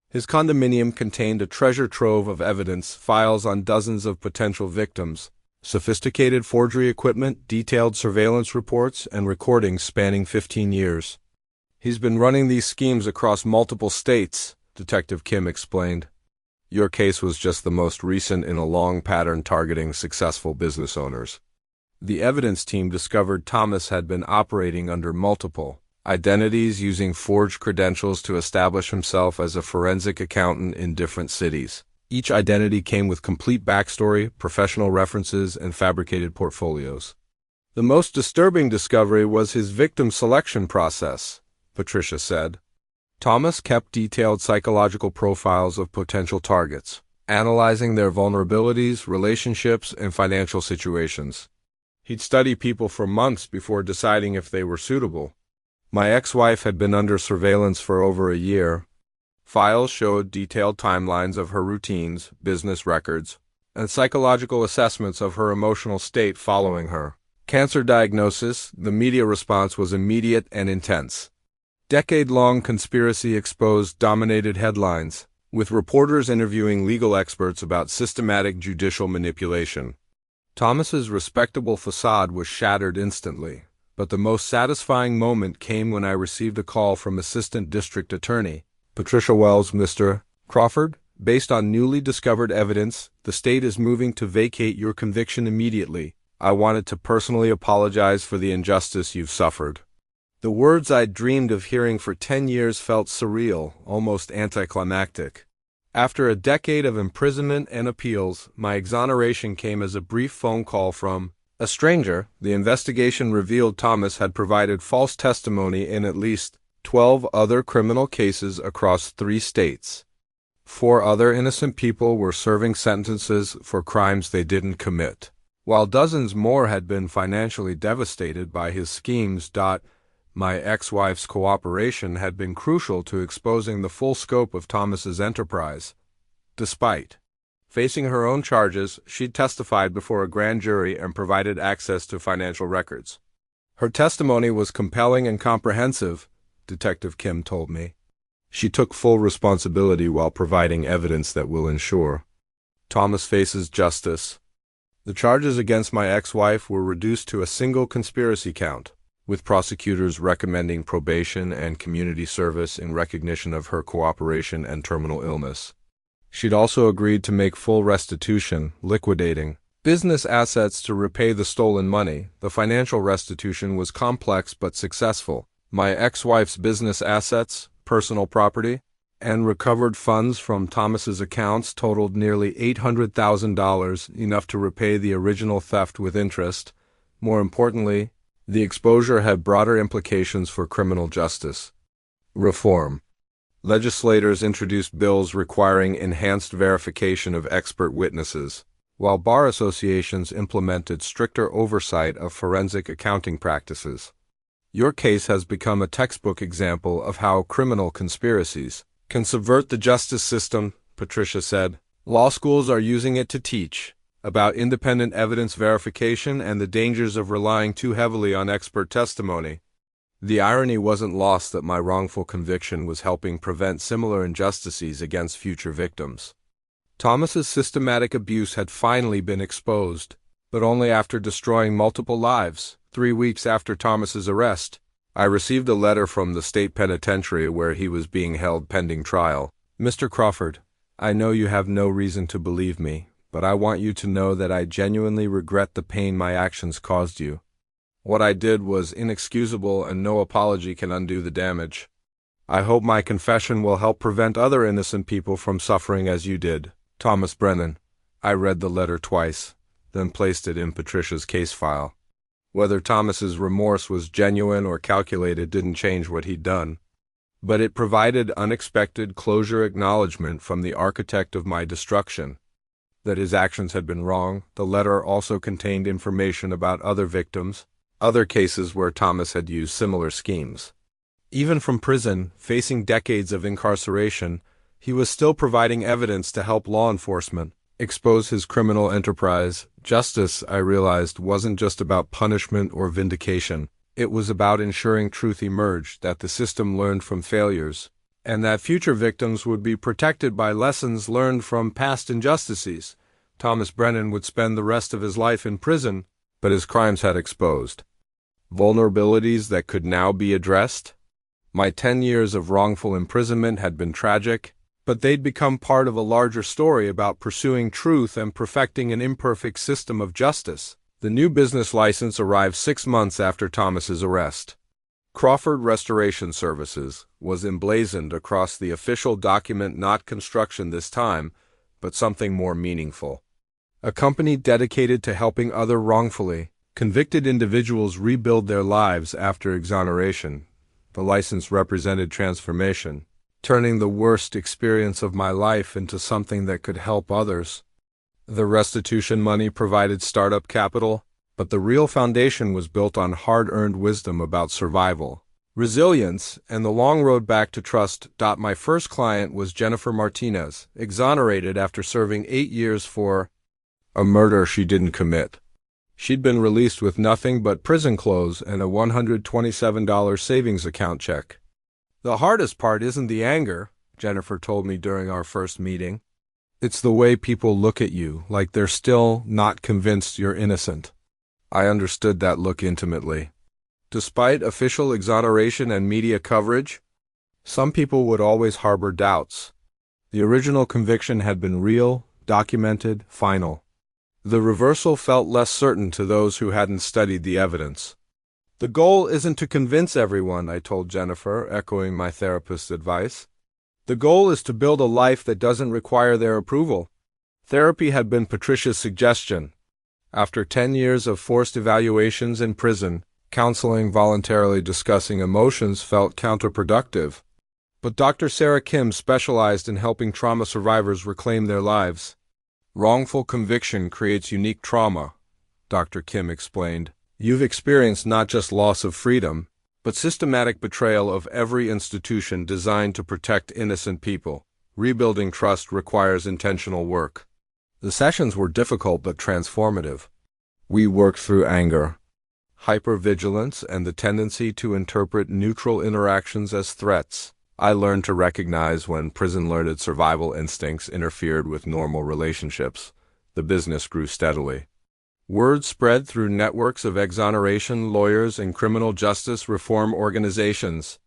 His condominium contained a treasure trove of evidence, files on dozens of potential victims, sophisticated forgery equipment, detailed surveillance reports, and recordings spanning 15 years. He's been running these schemes across multiple states, Detective Kim explained. Your case was just the most recent in a long pattern targeting successful business owners. The evidence team discovered Thomas had been operating under multiple identities, using forged credentials to establish himself as a forensic accountant in different cities. Each identity came with complete backstory, professional references, and fabricated portfolios. The most disturbing discovery was his victim selection process, Patricia said. Thomas kept detailed psychological profiles of potential targets, analyzing their vulnerabilities, relationships, and financial situations. He'd study people for months before deciding if they were suitable. My ex-wife had been under surveillance for over a year. Files showed detailed timelines of her routines, business records, and psychological assessments of her emotional state following her cancer diagnosis. The media response was immediate and intense. Decade-long conspiracy exposed dominated headlines, with reporters interviewing legal experts about systematic judicial manipulation. Thomas's respectable facade was shattered instantly, but the most satisfying moment came when I received a call from Assistant District Attorney Patricia Wells. Mr. Crawford, based on newly discovered evidence, the state is moving to vacate your conviction immediately. I wanted to personally apologize for the injustice you've suffered. The words I'd dreamed of hearing for 10 years felt surreal, almost anticlimactic. After a decade of imprisonment and appeals, my exoneration came as a brief phone call from a stranger. The investigation revealed Thomas had provided false testimony in at least 12 other criminal cases across 3 states. 4 other innocent people were serving sentences for crimes they didn't commit, while dozens more had been financially devastated by his schemes. My ex-wife's cooperation had been crucial to exposing the full scope of Thomas's enterprise. Despite facing her own charges, she'd testified before a grand jury and provided access to financial records. Her testimony was compelling and comprehensive, Detective Kim told me. She took full responsibility while providing evidence that will ensure Thomas faces justice. The charges against my ex-wife were reduced to a single conspiracy count, with prosecutors recommending probation and community service in recognition of her cooperation and terminal illness. She'd also agreed to make full restitution, liquidating business assets to repay the stolen money. The financial restitution was complex but successful. My ex-wife's business assets, personal property, and recovered funds from Thomas's accounts totaled nearly $800,000, enough to repay the original theft with interest. More importantly, the exposure had broader implications for criminal justice reform. Legislators introduced bills requiring enhanced verification of expert witnesses, while bar associations implemented stricter oversight of forensic accounting practices. Your case has become a textbook example of how criminal conspiracies can subvert the justice system, Patricia said. Law schools are using it to teach about independent evidence verification and the dangers of relying too heavily on expert testimony. The irony wasn't lost that my wrongful conviction was helping prevent similar injustices against future victims. Thomas's systematic abuse had finally been exposed, but only after destroying multiple lives. 3 weeks after Thomas's arrest, I received a letter from the state penitentiary where he was being held pending trial. "Mr. Crawford, I know you have no reason to believe me, but I want you to know that I genuinely regret the pain my actions caused you. What I did was inexcusable and no apology can undo the damage. I hope my confession will help prevent other innocent people from suffering as you did. Thomas Brennan." I read the letter twice, then placed it in Patricia's case file. Whether Thomas's remorse was genuine or calculated didn't change what he'd done, but it provided unexpected closure acknowledgement from the architect of my destruction that his actions had been wrong. The letter also contained information about other victims, other cases where Thomas had used similar schemes. Even from prison, facing decades of incarceration, he was still providing evidence to help law enforcement expose his criminal enterprise. Justice, I realized, wasn't just about punishment or vindication. It was about ensuring truth emerged, that the system learned from failures, and that future victims would be protected by lessons learned from past injustices. Thomas Brennan would spend the rest of his life in prison, but his crimes had exposed vulnerabilities that could now be addressed. My 10 years of wrongful imprisonment had been tragic, but they'd become part of a larger story about pursuing truth and perfecting an imperfect system of justice. The new business license arrived 6 months after Thomas's arrest. Crawford Restoration Services was emblazoned across the official document, not construction this time, but something more meaningful. A company dedicated to helping other wrongfully convicted individuals rebuild their lives after exoneration. The license represented transformation, turning the worst experience of my life into something that could help others. The restitution money provided startup capital, but the real foundation was built on hard-earned wisdom about survival, resilience, and the long road back to trust. My first client was Jennifer Martinez, exonerated after serving 8 years for a murder she didn't commit. She'd been released with nothing but prison clothes and a $127 savings account check. "The hardest part isn't the anger," Jennifer told me during our first meeting. "It's the way people look at you, like they're still not convinced you're innocent." I understood that look intimately. Despite official exoneration and media coverage, some people would always harbor doubts. The original conviction had been real, documented, final. The reversal felt less certain to those who hadn't studied the evidence. "The goal isn't to convince everyone," I told Jennifer, echoing my therapist's advice. "The goal is to build a life that doesn't require their approval." Therapy had been Patricia's suggestion. After 10 years of forced evaluations in prison, counseling voluntarily discussing emotions felt counterproductive. But Dr. Sarah Kim specialized in helping trauma survivors reclaim their lives. "Wrongful conviction creates unique trauma," Dr. Kim explained. "You've experienced not just loss of freedom, but systematic betrayal of every institution designed to protect innocent people. Rebuilding trust requires intentional work." The sessions were difficult but transformative. We worked through anger, hypervigilance, and the tendency to interpret neutral interactions as threats. I learned to recognize when prison-learned survival instincts interfered with normal relationships. The business grew steadily. Word spread through networks of exoneration lawyers and criminal justice reform organizations.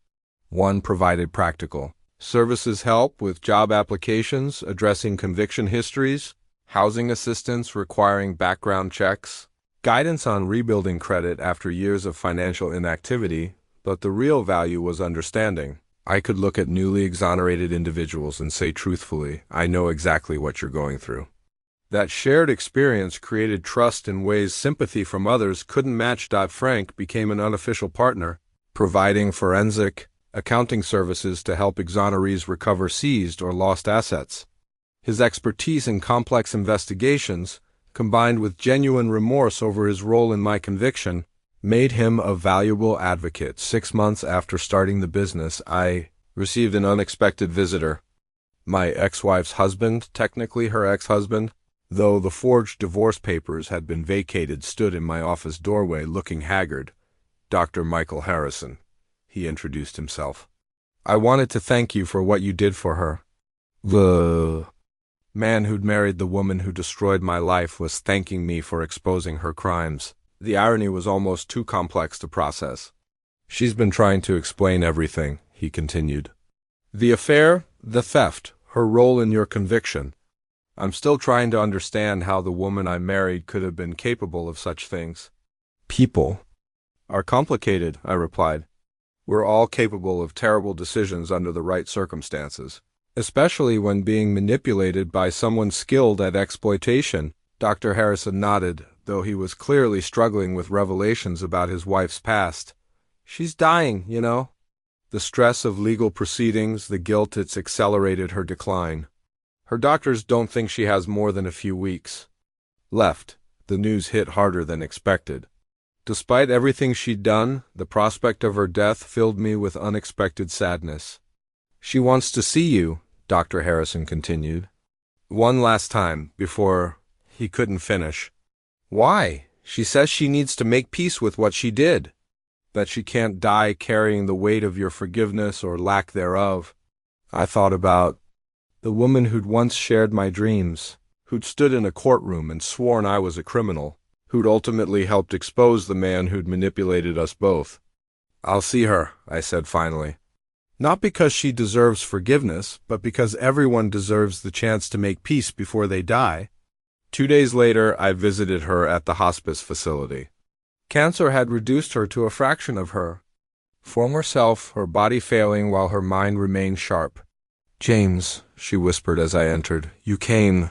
One provided practical services help with job applications addressing conviction histories, housing assistance requiring background checks, guidance on rebuilding credit after years of financial inactivity, but the real value was understanding. I could look at newly exonerated individuals and say truthfully, "I know exactly what you're going through." That shared experience created trust in ways sympathy from others couldn't match. Frank became an unofficial partner, providing forensic accounting services to help exonerees recover seized or lost assets. His expertise in complex investigations, combined with genuine remorse over his role in my conviction, made him a valuable advocate. 6 months after starting the business, I received an unexpected visitor. My ex-wife's husband, technically her ex-husband, though the forged divorce papers had been vacated, stood in my office doorway looking haggard. Dr. Michael Harrison. he introduced himself. "I wanted to thank you for what you did for her." The man who'd married the woman who destroyed my life was thanking me for exposing her crimes. The irony was almost too complex to process. "She's been trying to explain everything," he continued. "The affair, the theft, her role in your conviction. I'm still trying to understand how the woman I married could have been capable of such things." "People are complicated," I replied. "We're all capable of terrible decisions under the right circumstances, especially when being manipulated by someone skilled at exploitation." Dr. Harrison nodded, though he was clearly struggling with revelations about his wife's past. "She's dying, you know." The stress of legal proceedings, the guilt it's accelerated her decline. "Her doctors don't think she has more than a few weeks left." The news hit harder than expected. Despite everything she'd done, the prospect of her death filled me with unexpected sadness. "She wants to see you," Dr. Harrison continued. "One last time, before—" He couldn't finish. "Why?" "She says she needs to make peace with what she did. That she can't die carrying the weight of your forgiveness or lack thereof." I thought about the woman who'd once shared my dreams, who'd stood in a courtroom and sworn I was a criminal, who'd ultimately helped expose the man who'd manipulated us both. "I'll see her," I said finally. "Not because she deserves forgiveness, but because everyone deserves the chance to make peace before they die." 2 days later, I visited her at the hospice facility. Cancer had reduced her to a fraction of her former self, her body failing while her mind remained sharp. "James," she whispered as I entered, "you came."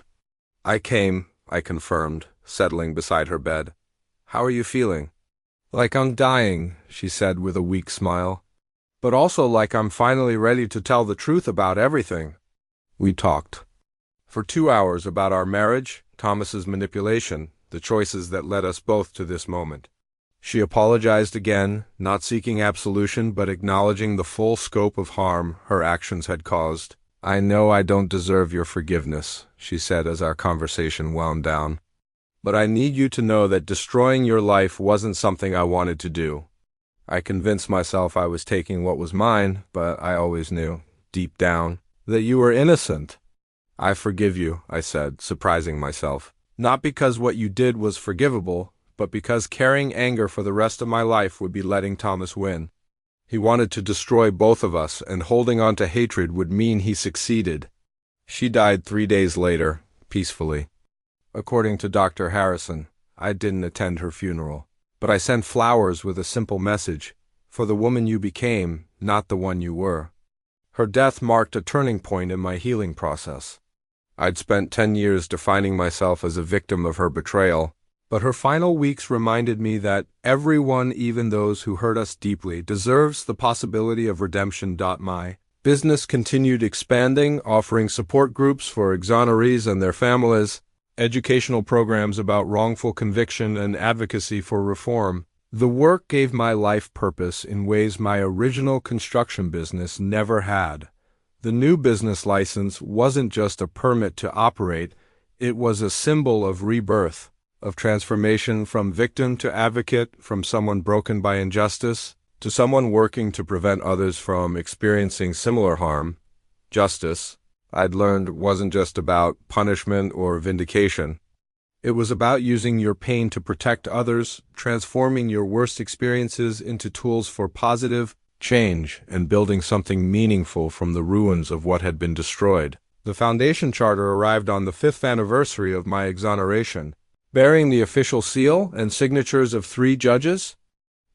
"I came," I confirmed, settling beside her bed. "How are you feeling?" "Like I'm dying," she said with a weak smile. "But also like I'm finally ready to tell the truth about everything." We talked for 2 hours about our marriage, Thomas's manipulation, the choices that led us both to this moment. She apologized again, not seeking absolution but acknowledging the full scope of harm her actions had caused. "I know I don't deserve your forgiveness," she said as our conversation wound down. "But I need you to know that destroying your life wasn't something I wanted to do. I convinced myself I was taking what was mine, but I always knew, deep down, that you were innocent." "I forgive you," I said, surprising myself. "Not because what you did was forgivable, but because carrying anger for the rest of my life would be letting Thomas win. He wanted to destroy both of us, and holding on to hatred would mean he succeeded." She died 3 days later, peacefully. According to Dr. Harrison, I didn't attend her funeral, but I sent flowers with a simple message: "For the woman you became, not the one you were." Her death marked a turning point in my healing process. I'd spent 10 years defining myself as a victim of her betrayal, but her final weeks reminded me that everyone, even those who hurt us deeply, deserves the possibility of redemption. My business continued expanding, offering support groups for exonerees and their families, educational programs about wrongful conviction, and advocacy for reform. The work gave my life purpose in ways my original construction business never had. The new business license wasn't just a permit to operate, it was a symbol of rebirth, of transformation from victim to advocate, from someone broken by injustice to someone working to prevent others from experiencing similar harm. Justice, I'd learned, wasn't just about punishment or vindication. It was about using your pain to protect others, transforming your worst experiences into tools for positive change, and building something meaningful from the ruins of what had been destroyed. The Foundation Charter arrived on the 5th anniversary of my exoneration, bearing the official seal and signatures of 3 judges.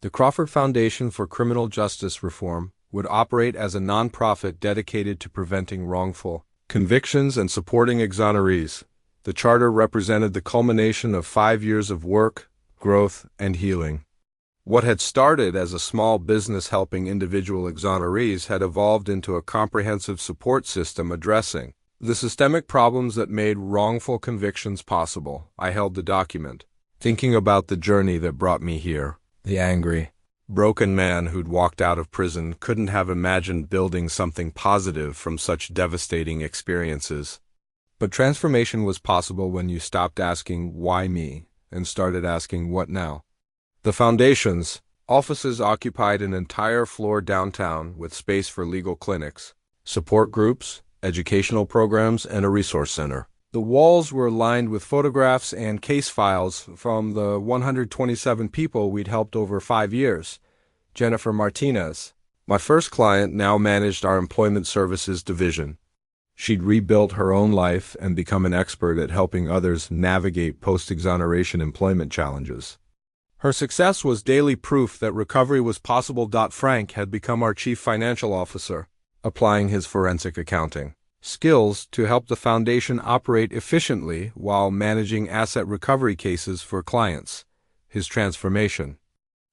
The Crawford Foundation for Criminal Justice Reform would operate as a nonprofit dedicated to preventing wrongful convictions and supporting exonerees. The charter represented the culmination of 5 years of work, growth, and healing. What had started as a small business helping individual exonerees had evolved into a comprehensive support system addressing the systemic problems that made wrongful convictions possible. I held the document, thinking about the journey that brought me here. The angry, broken man who'd walked out of prison couldn't have imagined building something positive from such devastating experiences. But transformation was possible when you stopped asking, "Why me?" and started asking, "What now?" The foundations, Offices occupied an entire floor downtown with space for legal clinics, support groups, educational programs, and a resource center. The walls were lined with photographs and case files from the 127 people we'd helped over 5 years. Jennifer Martinez, my first client, now managed our employment services division. She'd rebuilt her own life and become an expert at helping others navigate post-exoneration employment challenges. Her success was daily proof that recovery was possible. Frank had become our chief financial officer, applying his forensic accounting skills to help the foundation operate efficiently while managing asset recovery cases for clients. His transformation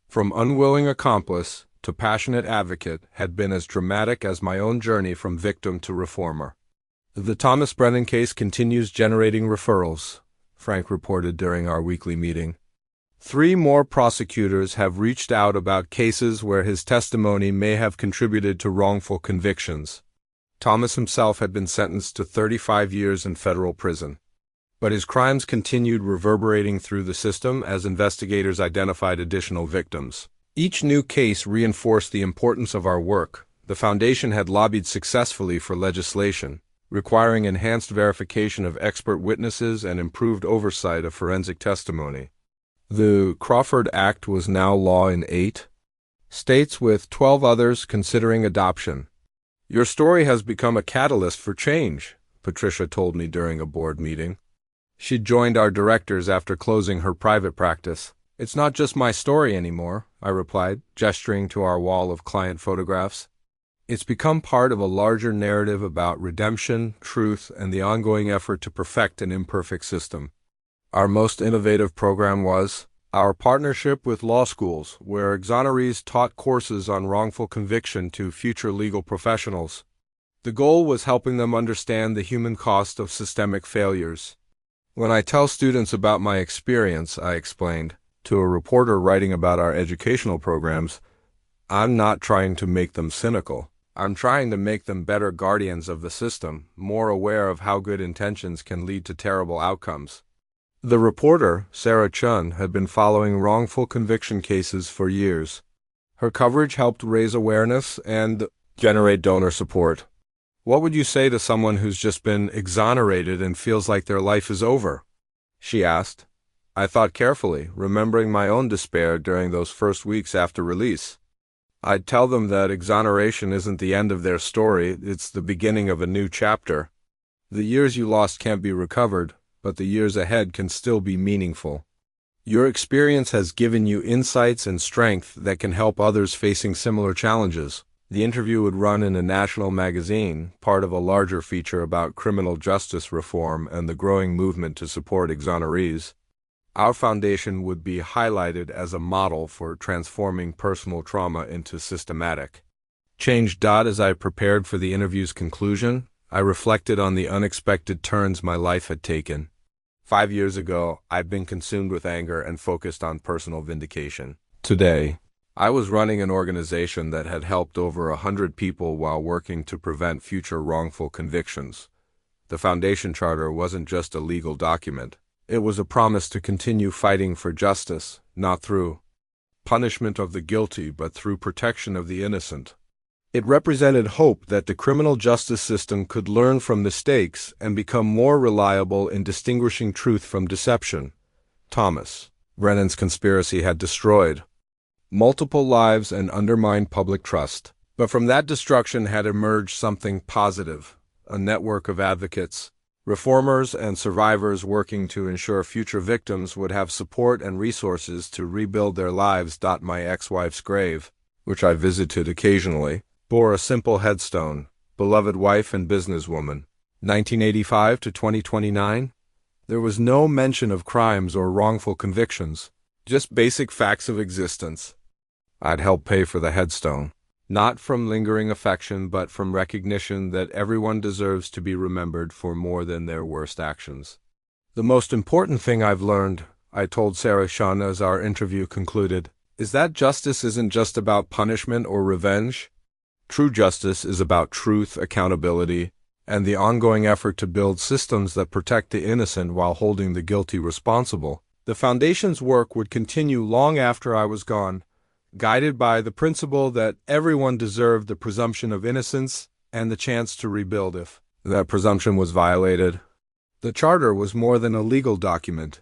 from unwilling accomplice to passionate advocate had been as dramatic as my own journey from victim to reformer. The Thomas Brennan case continues generating referrals, Frank reported during our weekly meeting. 3 more prosecutors have reached out about cases where his testimony may have contributed to wrongful convictions. Thomas himself had been sentenced to 35 years in federal prison, but his crimes continued reverberating through the system as investigators identified additional victims. Each new case reinforced the importance of our work. The foundation had lobbied successfully for legislation, requiring enhanced verification of expert witnesses and improved oversight of forensic testimony. The Crawford Act was now law in 8 states, with 12 others considering adoption. Your story has become a catalyst for change, Patricia told me during a board meeting. She'd joined our directors after closing her private practice. It's not just my story anymore, I replied, gesturing to our wall of client photographs. It's become part of a larger narrative about redemption, truth, and the ongoing effort to perfect an imperfect system. Our most innovative program was our partnership with law schools, where exonerees taught courses on wrongful conviction to future legal professionals. The goal was helping them understand the human cost of systemic failures. When I tell students about my experience, I explained, to a reporter writing about our educational programs, I'm not trying to make them cynical. I'm trying to make them better guardians of the system, more aware of how good intentions can lead to terrible outcomes. The reporter, Sarah Chun, had been following wrongful conviction cases for years. Her coverage helped raise awareness and generate donor support. What would you say to someone who's just been exonerated and feels like their life is over? She asked. I thought carefully, remembering my own despair during those first weeks after release. I'd tell them that exoneration isn't the end of their story, it's the beginning of a new chapter. The years you lost can't be recovered, but the years ahead can still be meaningful. Your experience has given you insights and strength that can help others facing similar challenges. The interview would run in a national magazine, part of a larger feature about criminal justice reform and the growing movement to support exonerees. Our foundation would be highlighted as a model for transforming personal trauma into systematic change. As I prepared for the interview's conclusion, I reflected on the unexpected turns my life had taken. 5 years ago, I'd been consumed with anger and focused on personal vindication. Today, I was running an organization that had helped over 100 people while working to prevent future wrongful convictions. The foundation charter wasn't just a legal document. It was a promise to continue fighting for justice, not through punishment of the guilty, but through protection of the innocent. It represented hope that the criminal justice system could learn from mistakes and become more reliable in distinguishing truth from deception. Thomas Brennan's conspiracy had destroyed multiple lives and undermined public trust. But from that destruction had emerged something positive, a network of advocates, reformers, and survivors working to ensure future victims would have support and resources to rebuild their lives. My ex-wife's grave, which I visited occasionally, bore a simple headstone, beloved wife and businesswoman, 1985 to 2029. There was no mention of crimes or wrongful convictions, just basic facts of existence. I'd help pay for the headstone, not from lingering affection, but from recognition that everyone deserves to be remembered for more than their worst actions. The most important thing I've learned, I told Sarah Chun as our interview concluded, is that justice isn't just about punishment or revenge. True justice is about truth, accountability, and the ongoing effort to build systems that protect the innocent while holding the guilty responsible. The foundation's work would continue long after I was gone, guided by the principle that everyone deserved the presumption of innocence and the chance to rebuild if that presumption was violated. The charter was more than a legal document,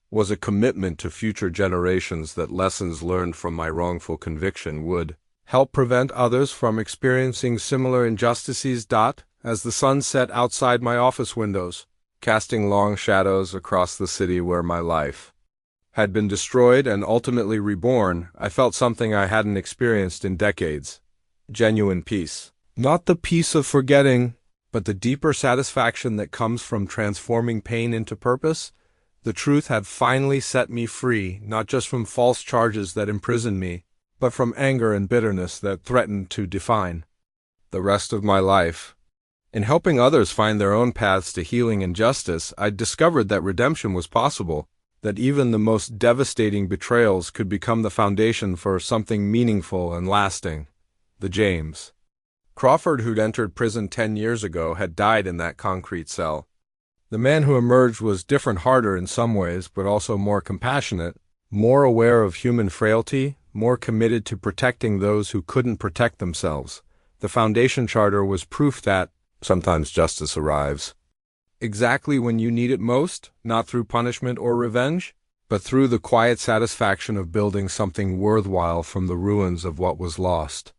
was a commitment to future generations that lessons learned from my wrongful conviction would help prevent others from experiencing similar injustices. As the sun set outside my office windows, casting long shadows across the city where my life had been destroyed and ultimately reborn, I felt something I hadn't experienced in decades: genuine peace. Not the peace of forgetting, but the deeper satisfaction that comes from transforming pain into purpose. The truth had finally set me free, not just from false charges that imprisoned me, but from anger and bitterness that threatened to define the rest of my life. In helping others find their own paths to healing and justice, I discovered that redemption was possible, that even the most devastating betrayals could become the foundation for something meaningful and lasting. The James Crawford who'd entered prison 10 years ago had died in that concrete cell. The man who emerged was different, harder in some ways, but also more compassionate, more aware of human frailty, more committed to protecting those who couldn't protect themselves. The Foundation Charter was proof that sometimes justice arrives exactly when you need it most, not through punishment or revenge, but through the quiet satisfaction of building something worthwhile from the ruins of what was lost.